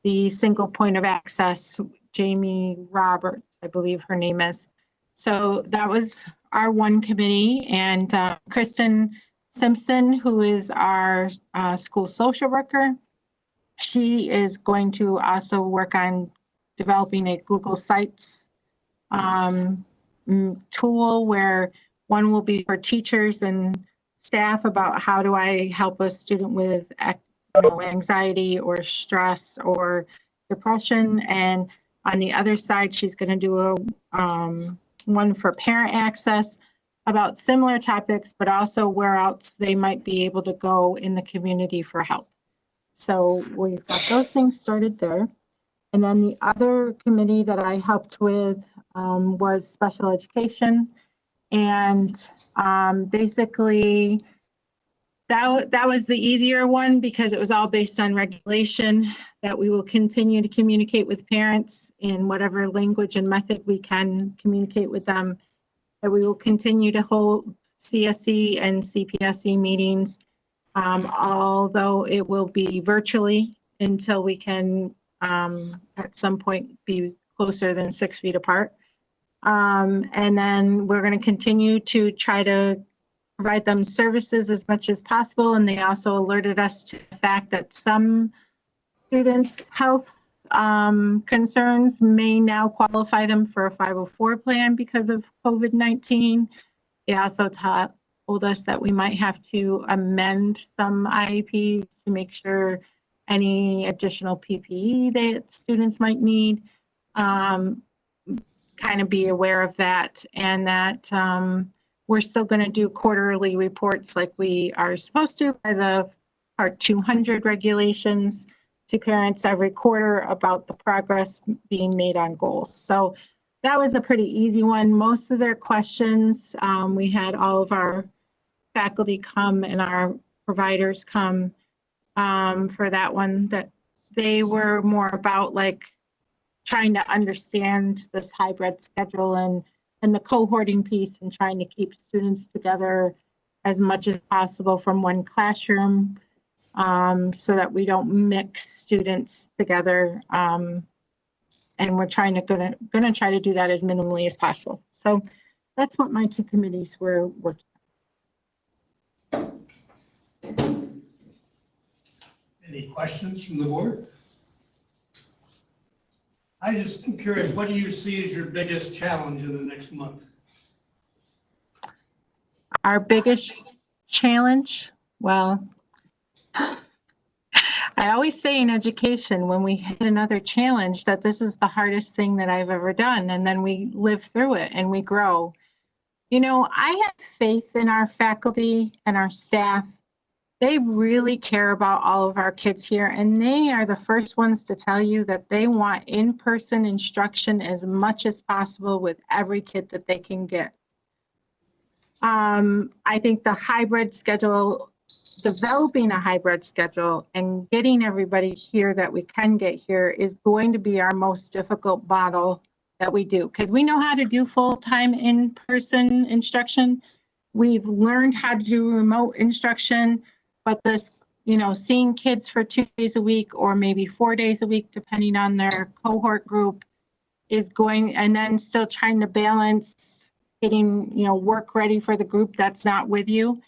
the single point of access, Jamie Roberts, I believe her name is. So that was our one committee, and Kristen Simpson, who is our school social worker, she is going to also work on developing a Google Sites tool, where one will be for teachers and staff about how do I help a student with anxiety or stress or depression, and on the other side she's going to do a one for parent access about similar topics, but also where else they might be able to go in the community for help. So we've got those things started there. And then the other committee that I helped with was special education. And basically that was the easier one, because it was all based on regulation, that we will continue to communicate with parents in whatever language and method we can communicate with them, that we will continue to hold CSE and CPSE meetings, although it will be virtually until we can at some point be closer than 6 feet apart. And then we're going to continue to try to provide them services as much as possible. And they also alerted us to the fact that some students' health concerns may now qualify them for a 504 plan because of COVID-19. They also told us that we might have to amend some IEPs to make sure any additional PPE that students might need, kind of be aware of that, and that we're still going to do quarterly reports like we are supposed to by the Part 200 regulations to parents every quarter about the progress being made on goals. So that was a pretty easy one. Most of their questions, we had all of our faculty come and our providers come for that one, that they were more about like trying to understand this hybrid schedule and the cohorting piece and trying to keep students together as much as possible from one classroom so that we don't mix students together. And we're gonna try to do that as minimally as possible. So that's what my two committees were working on. Any questions from the board? I just am curious, what do you see as your biggest challenge in the next month? Our biggest challenge, well, I always say in education, when we hit another challenge, that this is the hardest thing that I've ever done. And then we live through it and we grow. You know, I have faith in our faculty and our staff. They really care about all of our kids here, and they are the first ones to tell you that they want in-person instruction as much as possible with every kid that they can get. I think the hybrid schedule, developing a hybrid schedule and getting everybody here that we can get here is going to be our most difficult model that we do, because we know how to do full-time in-person instruction. We've learned how to do remote instruction, but this, you know, seeing kids for 2 days a week or maybe 4 days a week, depending on their cohort group, is going, and then still trying to balance getting, you know, work ready for the group that's not with you.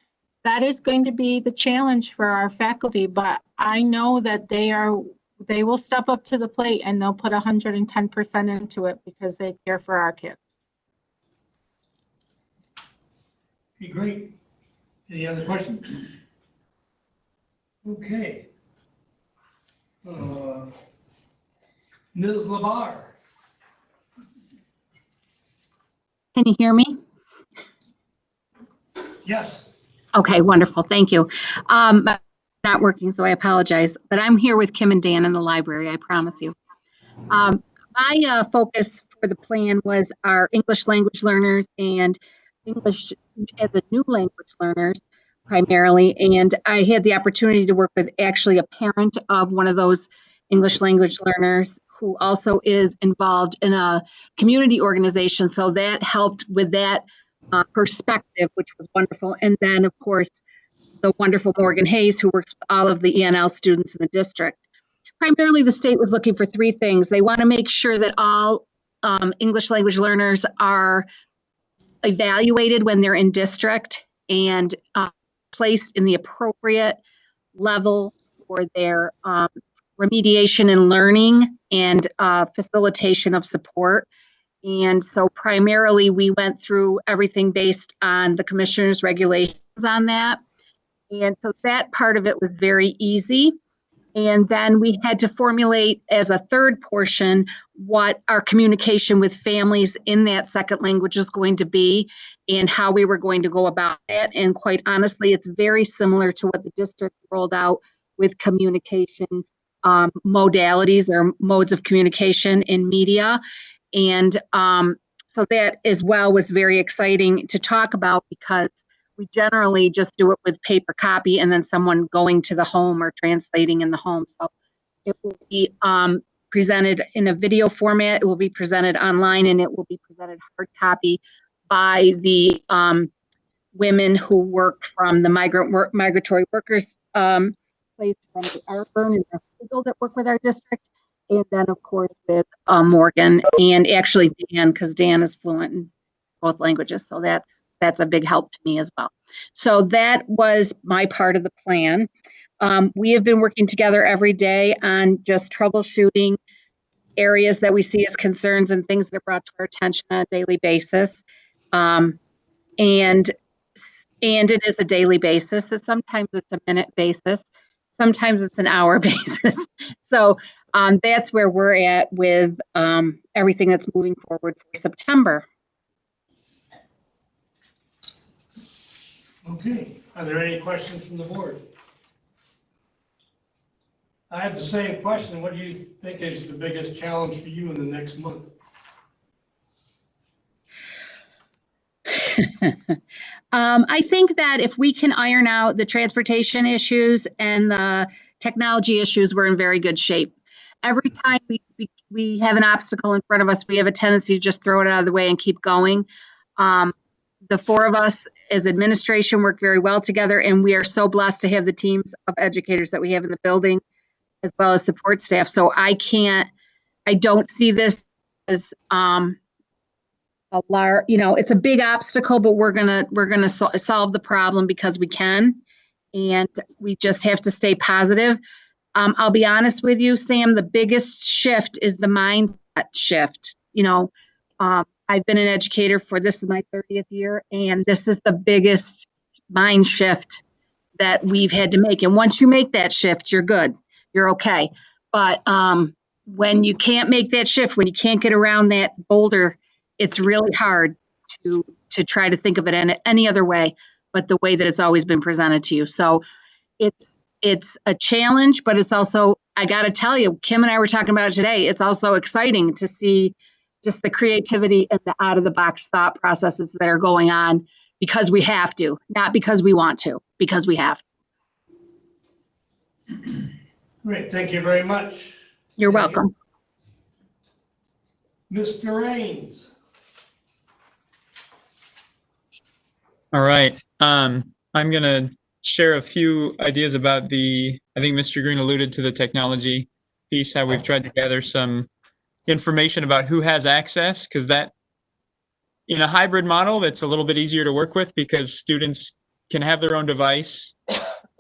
That is going to be the challenge for our faculty, but I know that they will step up to the plate and they'll put 110% into it because they care for our kids. Okay, great. Any other questions? Okay. Ms. Labar. Can you hear me? Yes. Okay, wonderful. Thank you. Not working, so I apologize. But I'm here with Kim and Dan in the library, I promise you. My focus for the plan was our English language learners and English as a new language learners primarily. And I had the opportunity to work with actually a parent of one of those English language learners who also is involved in a community organization. So that helped with that perspective, which was wonderful. And then, of course, the wonderful Morgan Hayes, who works with all of the ENL students in the district. Primarily, the state was looking for three things. They want to make sure that all English language learners are evaluated when they're in district and placed in the appropriate level for their remediation and learning and facilitation of support. And so primarily we went through everything based on the commissioner's regulations on that. And so that part of it was very easy. And then we had to formulate as a third portion what our communication with families in that second language is going to be and how we were going to go about that. And quite honestly, it's very similar to what the district rolled out with communication modalities or modes of communication in media. And so that as well was very exciting to talk about because we generally just do it with paper copy and then someone going to the home or translating in the home. So it will be presented in a video format. It will be presented online and it will be presented hard copy by the women who work from the migratory workers place from the Arburn and the Stakeholder that work with our district. And then of course with Morgan and actually Dan, because Dan is fluent in both languages. So that's a big help to me as well. So that was my part of the plan. We have been working together every day on just troubleshooting areas that we see as concerns and things that are brought to our attention on a daily basis. And it is a daily basis. So sometimes it's a minute basis. Sometimes it's an hour basis. So that's where we're at with everything that's moving forward for September. Okay, are there any questions from the board? I have the same question. What do you think is the biggest challenge for you in the next month? I think that if we can iron out the transportation issues and the technology issues, we're in very good shape. Every time we have an obstacle in front of us, we have a tendency to just throw it out of the way and keep going. The four of us as administration work very well together, and we are so blessed to have the teams of educators that we have in the building, as well as support staff. So I don't see this as it's a big obstacle, but we're gonna solve the problem because we can, and we just have to stay positive. I'll be honest with you, Sam, the biggest shift is the mindset shift. I've been an educator this is my 30th year, and this is the biggest mind shift that we've had to make. And once you make that shift, you're good, you're okay. But when you can't make that shift, when you can't get around that boulder, it's really hard to try to think of it in any other way but the way that it's always been presented to you. So it's a challenge, but it's also, I got to tell you, Kim and I were talking about it today. It's also exciting to see just the creativity and the out of the box thought processes that are going on because we have to, not because we want to, because we have to. Great, thank you very much. You're welcome. Mr. Raines. All right. I'm going to share a few ideas about I think Mr. Green alluded to the technology piece, how we've tried to gather some information about who has access, because that, in a hybrid model, that's a little bit easier to work with because students can have their own device.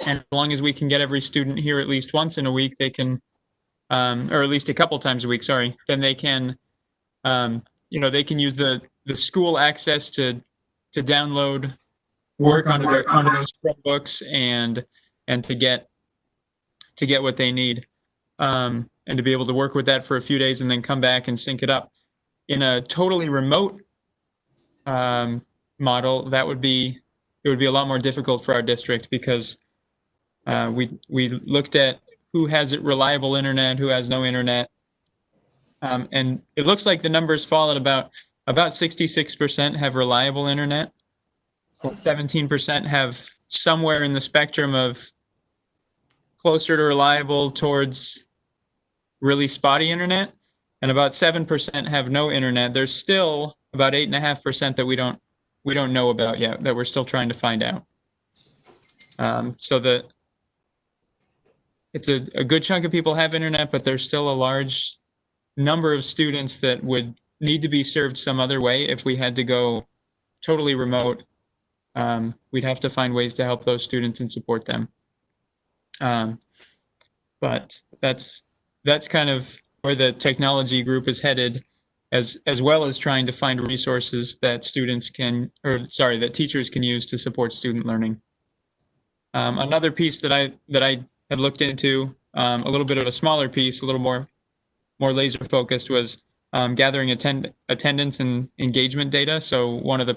And as long as we can get every student here at least once in a week, they can, or at least a couple times a week, sorry, then they can, they can use the school access to download work onto those Chromebooks and to get what they need, and to be able to work with that for a few days and then come back and sync it up. In a totally remote model, it would be a lot more difficult for our district because we looked at who has reliable internet, who has no internet, and it looks like the numbers fall at about 66% have reliable internet. 17% have somewhere in the spectrum of closer to reliable towards really spotty internet, and about 7% have no internet. There's still about 8.5% that we don't know about yet, that we're still trying to find out. So it's a good chunk of people have internet, but there's still a large number of students that would need to be served some other way if we had to go totally remote. We'd have to find ways to help those students and support them. But that's kind of where the technology group is headed, as well as trying to find resources that that teachers can use to support student learning. Another piece that I had looked into, a little bit of a smaller piece, a little more laser focused, was gathering attendance and engagement data. So one of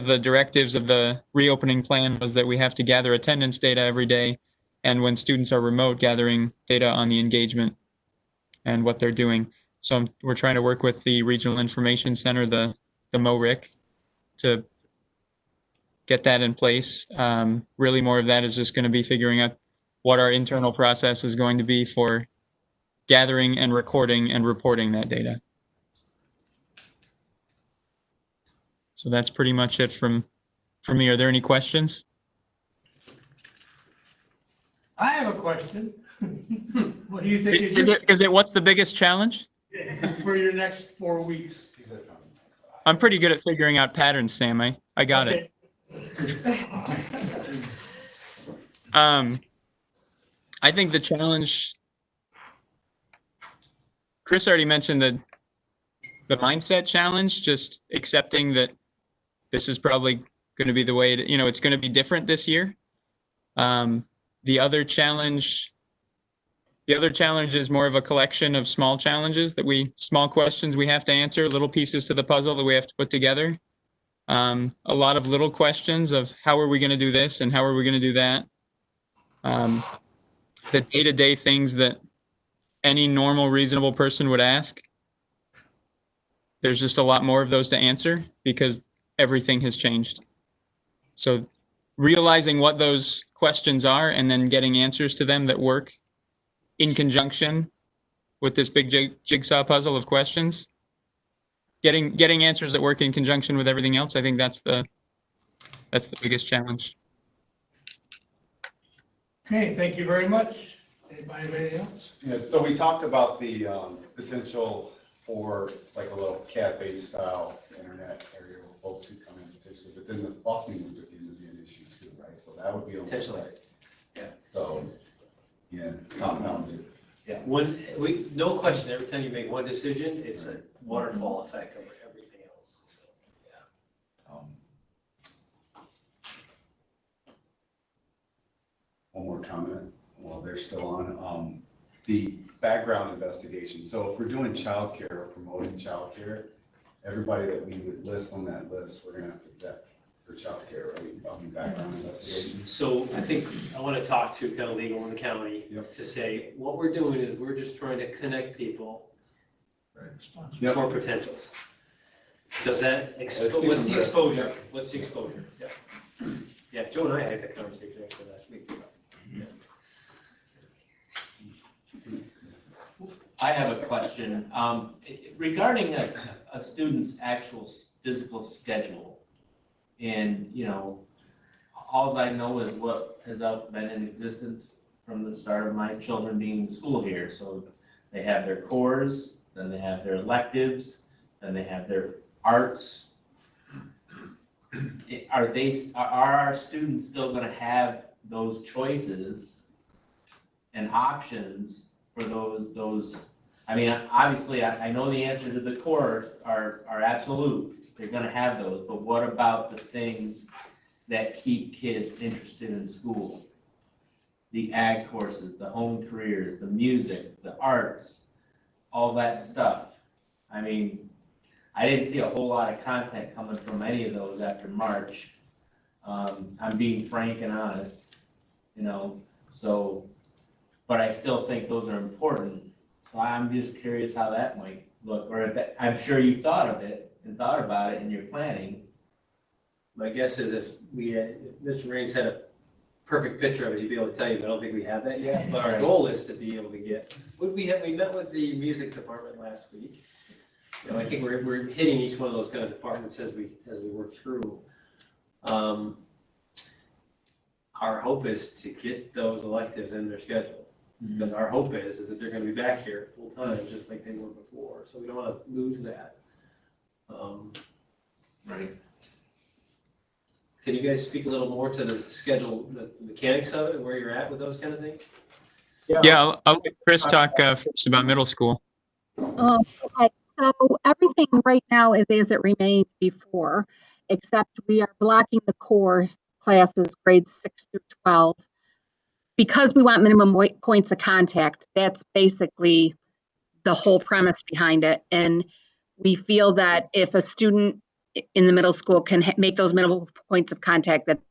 the directives of the reopening plan was that we have to gather attendance data every day, and when students are remote, gathering data on the engagement and what they're doing. So we're trying to work with the Regional Information Center, the MORIC, to get that in place. Really more of that is just going to be figuring out what our internal process is going to be for gathering and recording and reporting that data. So that's pretty much it from me. Are there any questions? I have a question. What do you think Is it what's the biggest challenge? for your next 4 weeks? I'm pretty good at figuring out patterns, Sam. I got it. I think the challenge, Chris already mentioned the mindset challenge, just accepting that this is probably going to be the way it's going to be different this year. The other challenge is more of a collection of small challenges small questions we have to answer, little pieces to the puzzle that we have to put together. A lot of little questions of how are we going to do this and how are we going to do that. The day-to-day things that any normal, reasonable person would ask. There's just a lot more of those to answer because everything has changed. So realizing what those questions are and then getting answers to them that work in conjunction with this big jigsaw puzzle of questions, getting answers that work in conjunction with everything else, I think that's the biggest challenge. Okay, thank you very much. Anybody have anything else? Yeah, so we talked about the potential for like a little cafe style internet area where folks could come in potentially, but then the busing would begin to be an issue too, right? So that would be almost Potentially. like, Yeah. So, yeah, compounded. Yeah, no question, every time you make one decision, it's a waterfall effect over everything else. So, yeah. One more comment while they're still on, the background investigation. So if we're doing childcare or promoting childcare, everybody that we would list on that list, we're gonna have to vet for childcare, right? Background investigation. So I think I want to talk to kind of legal in the county Yep. to say, what we're doing is we're just trying to connect people Yep. for potentials. Does that, Let's see what's some the risk. exposure? What's the exposure? Yeah. Yeah, Joe and I had that conversation actually last week. Yeah. I have a question. Regarding a student's actual physical schedule, and, you know, all I know is what has been in existence from the start of my children being in school here. So they have their cores, then they have their electives, then they have their arts. Are our students still gonna have those choices and options for those? I mean, obviously, I know the answer to the cores are absolute. They're gonna have those, but what about the things that keep kids interested in school? The ag courses, the home careers, the music, the arts, all that stuff. I mean, I didn't see a whole lot of content coming from any of those after March. I'm being frank and honest, you know, so, but I still think those are important. So I'm just curious how that might look, or if that, I'm sure you thought of it and thought about it in your planning. My guess is if Mr. Raines had a perfect picture of it, he'd be able to tell you, but I don't think we have that yet. But our goal is to be able to get, we met with the music department last week. You know, I think we're hitting each one of those kind of departments as we work through. Our hope is to get those electives in their schedule. Because our hope is that they're gonna be back here full time, just like they were before. So we don't wanna lose that. Right. Can you guys speak a little more to the schedule, the mechanics of it, where you're at with those kind of things? Yeah, I'll let Chris talk first about middle school. Okay, so everything right now is as it remained before, except we are blocking the core classes, grades 6 through 12. Because we want minimum points of contact, that's basically the whole premise behind it. And we feel that if a student in the middle school can make those minimum points of contact, that would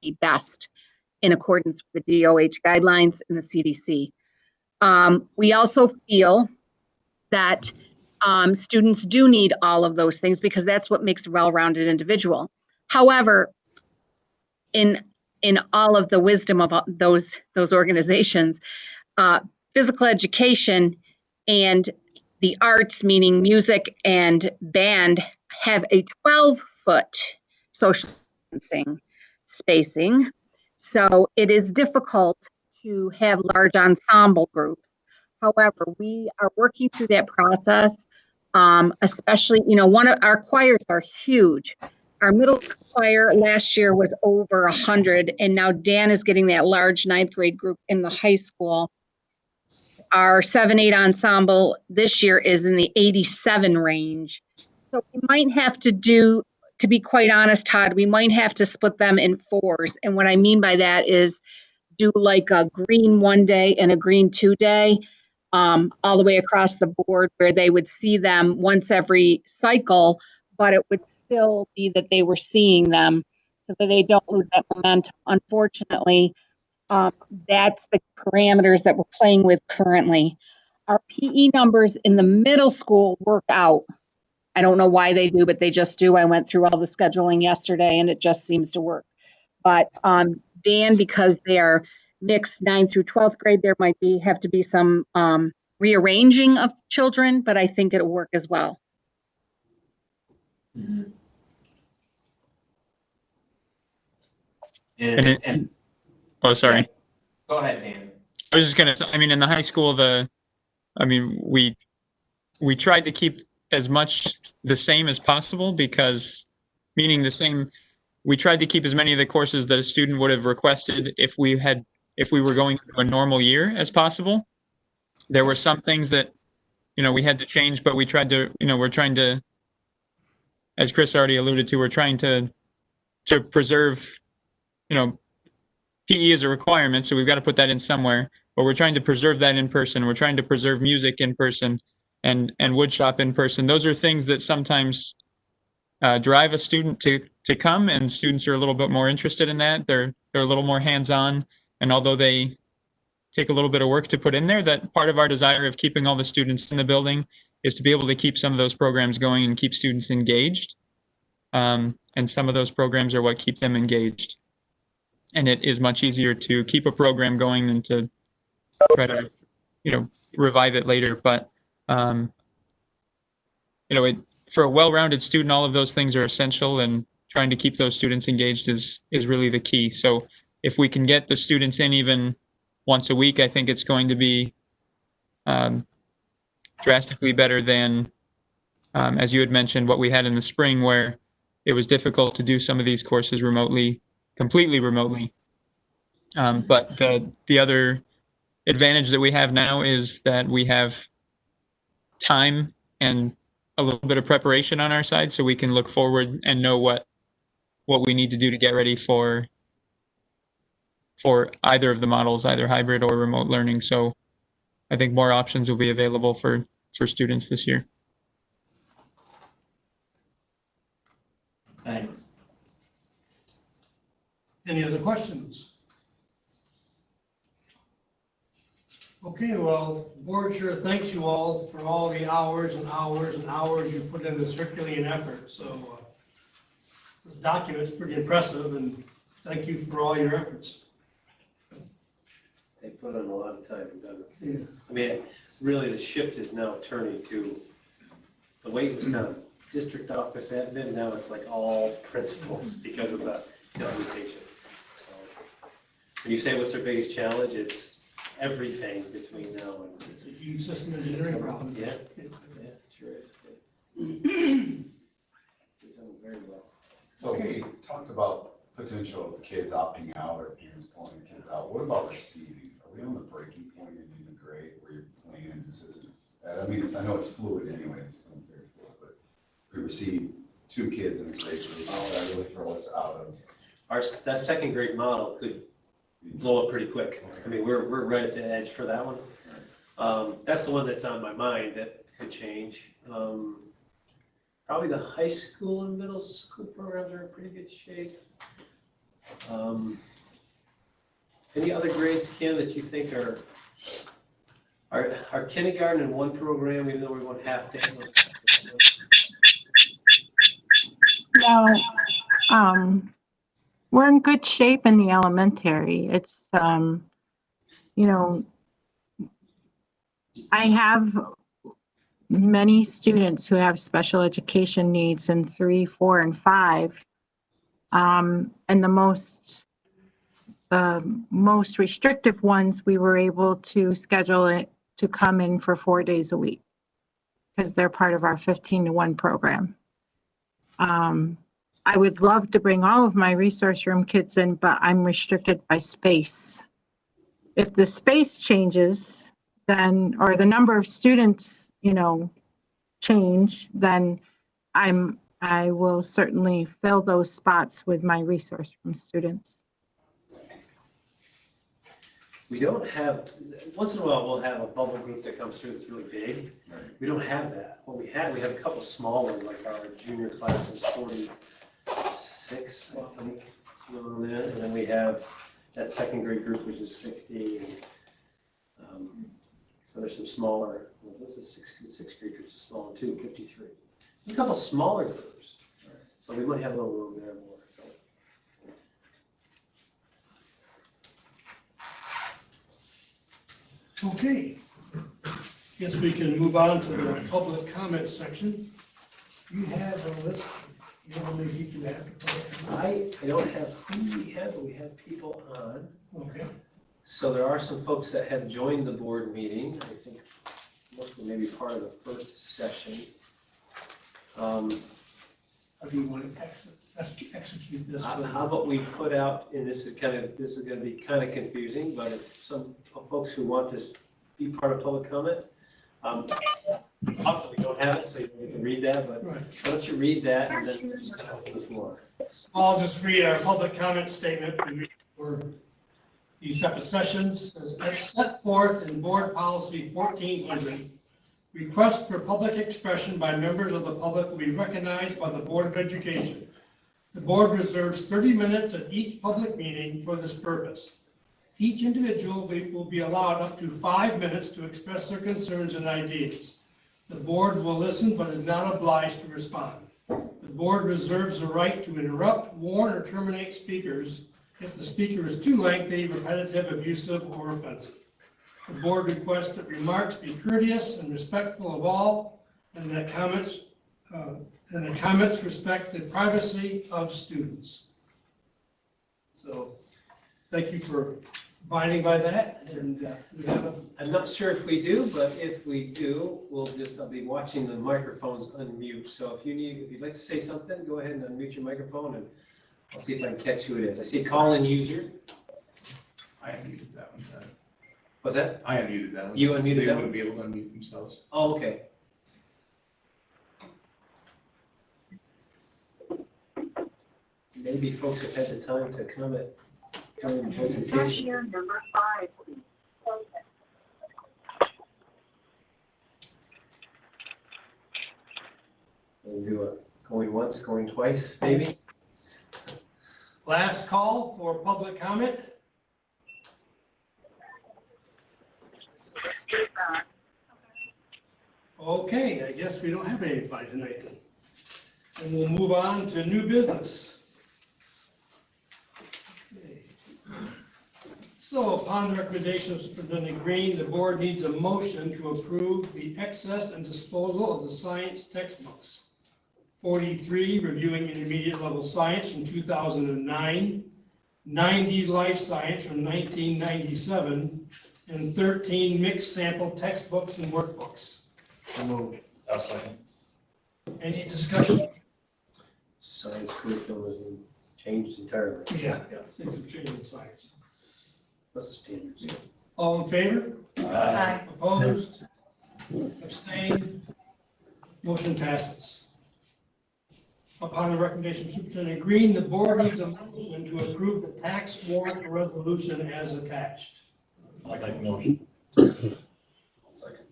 be best in accordance with the DOH guidelines and the CDC. We also feel that students do need all of those things because that's what makes a well-rounded individual. However, in all of the wisdom of those organizations, physical education and the arts, meaning music and band, have a 12-foot social distancing spacing. So it is difficult to have large ensemble groups. However, we are working through that process, especially, you know, one of our choirs are huge. Our middle choir last year was over 100, and now Dan is getting that large 9th grade group in the high school. Our 7-8 ensemble this year is in the 87 range. So we might have to do, to be quite honest, Todd, we might have to split them in 4s. And what I mean by that is do like a green 1 day and a green 2 day, all the way across the board, where they would see them once every cycle, but it would still be that they were seeing them so that they don't lose that momentum. Unfortunately, that's the parameters that we're playing with currently. Our PE numbers in the middle school work out. I don't know why they do, but they just do. I went through all the scheduling yesterday and it just seems to work. But Dan, because they are mixed 9th through 12th grade, there might have to be some rearranging of children, but I think it'll work as well. Mhm. And oh, sorry. Go ahead, Dan. I was just gonna, I mean, in the high school, we tried to keep as much the same as possible because, meaning the same, we tried to keep as many of the courses that a student would have requested if we were going through a normal year as possible. There were some things that, we had to change, but we tried to, we're trying to, as Chris already alluded to, we're trying to preserve, PE is a requirement, so we've got to put that in somewhere, but we're trying to preserve that in person. We're trying to preserve music in person and woodshop in person. Those are things that sometimes drive a student to come, and students are a little bit more interested in that. They're a little more hands-on, and although they take a little bit of work to put in there, that part of our desire of keeping all the students in the building is to be able to keep some of those programs going and keep students engaged. And some of those programs are what keep them engaged. And it is much easier to keep a program going than to try to, revive it later. But, for a well-rounded student, all of those things are essential, and trying to keep those students engaged is really the key. So if we can get the students in even once a week, I think it's going to be drastically better than, as you had mentioned, what we had in the spring, where it was difficult to do some of these courses remotely, completely remotely. But the other advantage that we have now is that we have time and a little bit of preparation on our side, so we can look forward and know what we need to do to get ready for either of the models, either hybrid or remote learning. So I think more options will be available for students this year. Thanks. Any other questions? Okay, well, the board sure thanks you all for all the hours and hours and hours you put into this Herculean effort. So this document's pretty impressive, and thank you for all your efforts. They put in a lot of time and done it. Yeah. I mean, really, the shift is now turning to, the way it was kind of district office admin, now it's like all principals because of the mutation. So when you say what's their biggest challenge, it's everything between now and. It's a huge system engineering problem. Yeah, it sure is. You're doing very well. So we talked about potential of kids opting out or parents pulling kids out. What about receiving? Are we on the breaking point in the grade where you're playing and just isn't? I mean, I know it's fluid anyway, it's very fluid, but if we receive 2 kids in a grade group, that really throw us out of. That second grade model could blow up pretty quick. I mean, we're right at the edge for that one. That's the one that's on my mind that could change. Probably the high school and middle school programs are in pretty good shape. Any other grades, Kim, that you think are kindergarten in one program, even though we're going half days? No, we're in good shape in the elementary. It's, I have many students who have special education needs in 3, 4, and 5. And the most restrictive ones, we were able to schedule it to come in for 4 days a week because they're part of our 15-to-1 program. I would love to bring all of my resource room kids in, but I'm restricted by space. If the space changes, then, or the number of students, change, then I will certainly fill those spots with my resource room students. We don't have, once in a while, we'll have a bubble group that comes through that's really big. Right. We don't have that. What we have a couple small ones, like our junior class is 46, I think, somewhere around there. And then we have that second grade group, which is 60. So there's some smaller, well, this is sixth grade groups is smaller too, 53. A couple smaller groups, so we might have a little room there more, so. Okay. Guess we can move on to the public comment section. You have a list, you know how many people you have to put I don't have who we have, but we have people on. in? Okay. So there are some folks that have joined the board meeting. I think most of them may be part of the first session. How do you want to execute this? How about we put out, and this is gonna be kind of confusing, but if some folks who want to be part of public comment, often we don't have it, so you don't get to read that, but Right. why don't you read that and then we're just gonna open the floor. I'll just read our public comment statement for these type of sessions. As set forth in Board Policy 1400, requests for public expression by members of the public will be recognized by the Board of Education. The board reserves 30 minutes at each public meeting for this purpose. Each individual will be allowed up to 5 minutes to express their concerns and ideas. The board will listen but is not obliged to respond. The board reserves the right to interrupt, warn, or terminate speakers if the speaker is too lengthy, repetitive, abusive, or offensive. The board requests that remarks be courteous and respectful of all, and that comments respect the privacy of students. So, thank you for abiding by that, and we have a. I'm not sure if we do, but if we do, I'll be watching the microphones unmute. So if you'd like to say something, go ahead and unmute your microphone and I'll see if I can catch who it is. I see call-in user. I unmuted that one. What's that? I unmuted that one. You unmuted They that wouldn't one? be able to unmute themselves. Oh, okay. Maybe folks have had the time to comment during the presentation. Number 5, please. We'll do a going once, going twice, maybe. Last call for public comment. Okay, I guess we don't have anybody tonight then. And we'll move on to new business. Okay. So upon the recommendation of Superintendent Green, the board needs a motion to approve the excess and disposal of the science textbooks. 43, reviewing intermediate level science from 2009, 90 life science from 1997, and 13 mixed sample textbooks and workbooks. I'll second. Any discussion? Science curriculum has changed entirely. Yeah, things have changed in science. That's the standards. All in favor? Aye. Opposed? Abstained? Motion passes. Upon the recommendation of Superintendent Green, the board needs a motion to approve the tax warrant resolution as attached. I'd like a motion. Second.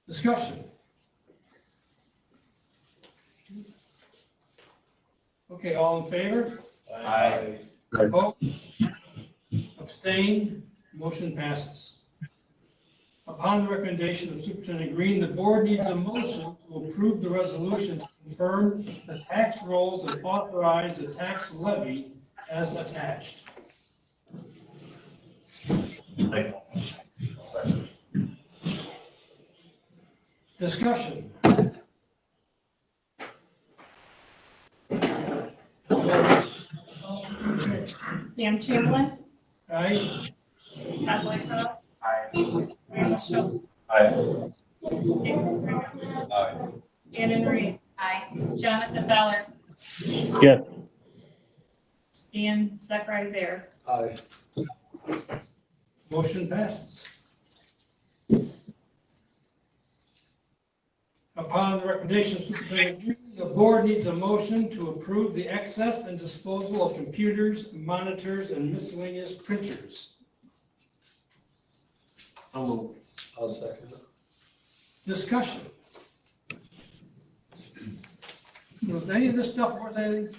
Discussion. Okay, all in favor? Aye. Opposed? Abstained? Motion passes. Upon the recommendation of Superintendent Green, the board needs a motion to approve the resolution to confirm the tax rolls and authorize the tax levy as attached. Second. Discussion. Dan Chamberlain, Aye? Todd Blackrock. Mary Mitchell. Aye. Jason Green. Aye. Shannon Reed. Aye. Jonathan Ballard. Yes. And Zachariah Zaire. Aye. Motion passes. Upon the recommendation of Superintendent Green, the board needs a motion to approve the excess and disposal of computers, monitors, and miscellaneous printers. I'll move. I'll second. Discussion. Was any of this stuff worth anything?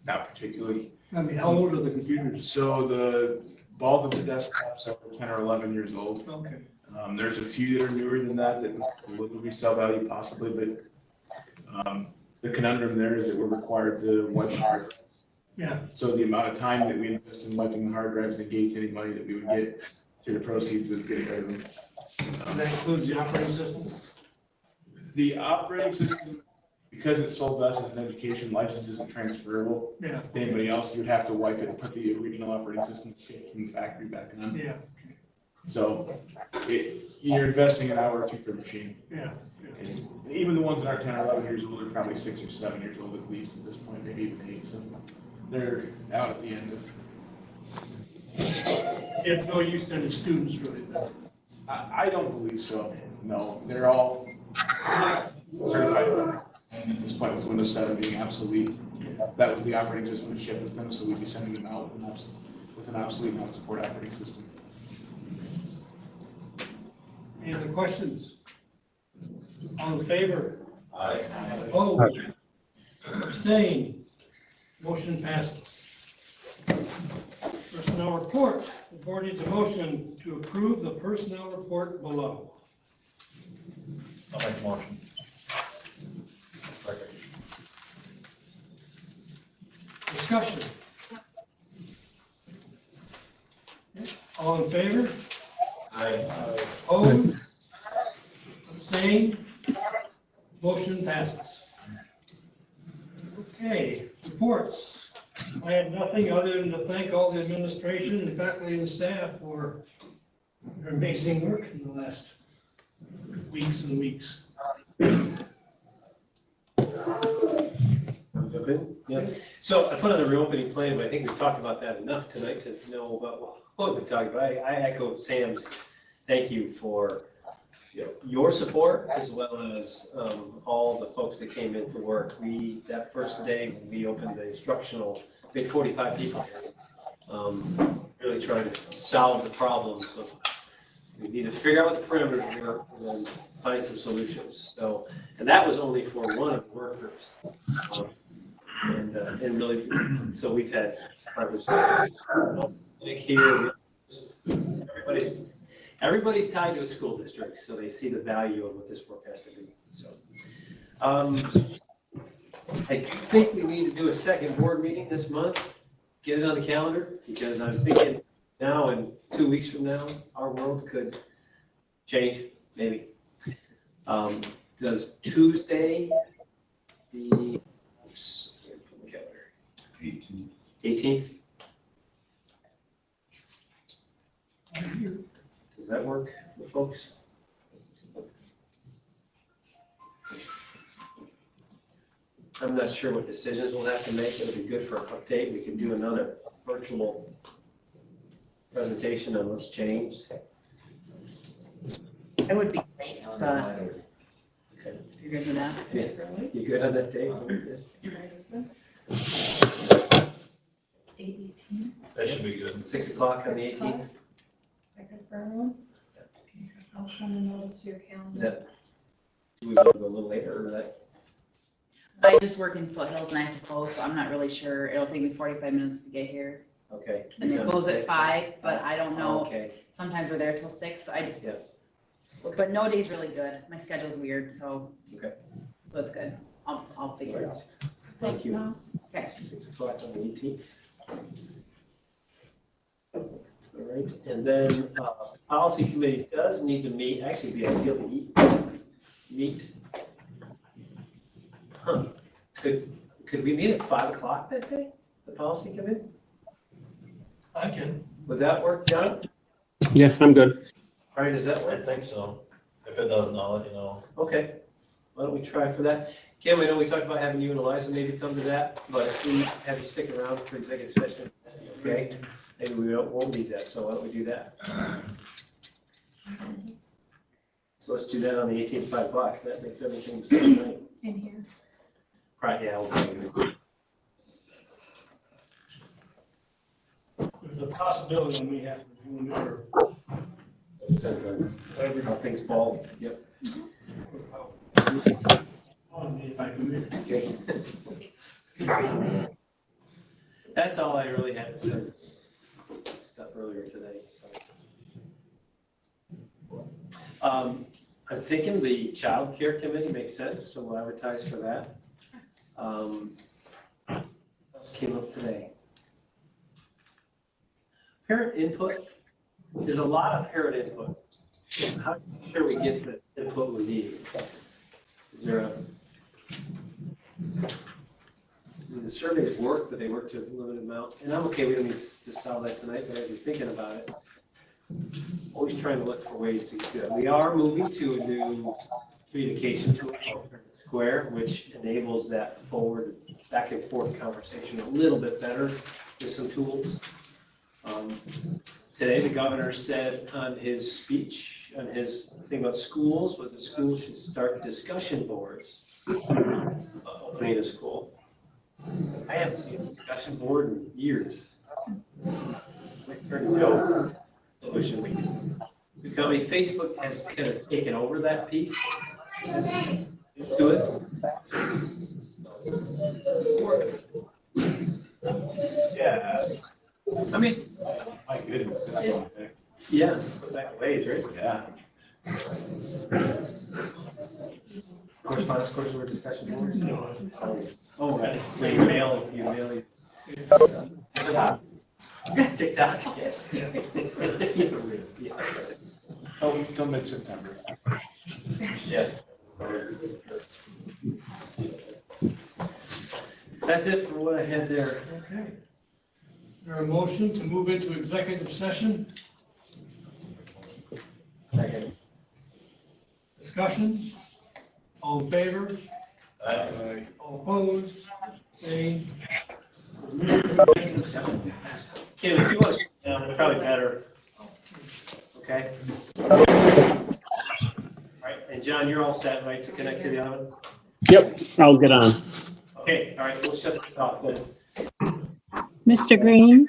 Not particularly. I mean, how old are the computers? So bulk of the desktops are 10 or 11 years old. Okay. There's a few that are newer than that would resell value possibly, but the conundrum there is that we're required to wipe the hard drives. Yeah. So the amount of time that we invest in wiping the hard drives negates any money that we would get through the proceeds of getting rid of them. That includes the operating system? The operating system, because it's sold to us as an education license, isn't transferable Yeah. to anybody else. You would have to wipe it and put the original operating system from the factory back on. Yeah. So you're investing an hour or two per machine. Yeah. And even the ones that are 10 or 11 years old are probably 6 or 7 years old at least at this point, maybe even 8. So they're out at the end of. It's no use to the students really then. I don't believe so. No, they're all certified at this point with Windows 7 being obsolete. That was the operating system that shipped with them, so we'd be sending them out with an obsolete non-support operating system. Any other questions? All in favor? Aye. Opposed? Abstained? Motion passes. Personnel report. The board needs a motion to approve the personnel report below. I'll make a motion. Second. Discussion. All in favor? Aye. Opposed? Abstained? Motion passes. Okay, reports. I had nothing other than to thank all the administration and faculty and staff for their amazing work in the last weeks and weeks. Yeah. So I put on the reopening plan, but I think we've talked about that enough tonight to know about what we've talked about. I echo Sam's thank you for your support as well as all the folks that came in for work. That first day when we opened the instructional, we had 45 people here, really trying to solve the problems of we need to figure out what the parameters were and then find some solutions. So, and that was only for one of the work groups. And really, so we've had conversations here. Everybody's tied to a school district, so they see the value of what this work has to be. So, I do think we need to do a second board meeting this month. Get it on the calendar because I'm thinking now and 2 weeks from now, our world could change, maybe. Does Tuesday the 18th? Does that work for folks? I'm not sure what decisions we'll have to make. It'll be good for an update. We can do another virtual presentation on what's changed. I would be late, but you're good with that? Yeah. You good on that date? 8:18. That should be good. 6 o'clock on the 18th? Is that good for everyone? I'll send a notice to your Is calendar. that, do we want to go a little later or that? I just work in Foothills and I have to close, so I'm not really sure. It'll take me 45 minutes to get here. Okay. And they Done close at 6? 5, but I don't know. Okay. Sometimes we're there till 6. I just, Yeah. but no day's really good. My schedule's weird, so. Okay. So it's good. I'll figure it out. Just let us know. Okay. 6 o'clock on the 18th. All right, and then policy committee does need to meet, actually be ideal to meet. Huh. Could we meet at 5 o'clock that day, the policy committee? I can. Would that work, John? Yeah, I'm good. Brian, does that I work? think so. If it doesn't, I'll let you know. Okay, why don't we try for that? Kim, I know we talked about having you and Eliza maybe come to that, but if we have you stick around for executive session, okay? Maybe we won't need that, so why don't we do that? So let's do that on the 18th, 5 o'clock. That makes everything the same night. In here. Right, yeah. We'll There's a possibility we have to do another. Whatever, how things fall, yep. On me if I can make it. Okay. That's all I really had to say. Stuff earlier today, so. I'm thinking the child care committee makes sense, so we'll advertise for that. What else came up today? Parent input. There's a lot of parent input. How do you make sure we get the input we need? Is there a, the surveys work, but they work to a limited amount. And I'm okay, we don't need to solve that tonight, but I've been thinking about it. Always trying to look for ways to do it. We are moving to a new communication tool called Square, which enables that forward, back and forth conversation a little bit better with some tools. Today, the governor said on his speech, on his thing about schools, was that schools should start discussion boards opening a school. I haven't seen a discussion board in years. Solution we can become. Facebook has kind of taken over that piece into it. Yeah. I mean, My goodness. That's all I think. yeah, back ways, right? Yeah. Correspondence courses or discussion boards? Oh, right. When you mail. TikTok, yes. Yeah. Till mid-September. Yeah. That's it for what I had there. Okay. Is there a motion to move into executive session? Second. Discussion? All in favor? All opposed? Abstained? Kim, if you want to, probably better. Okay? All right, and John, you're all set, right, to connect to the other one? Yep, I'll get on. Okay, all right, we'll shut this off then. Mr. Green?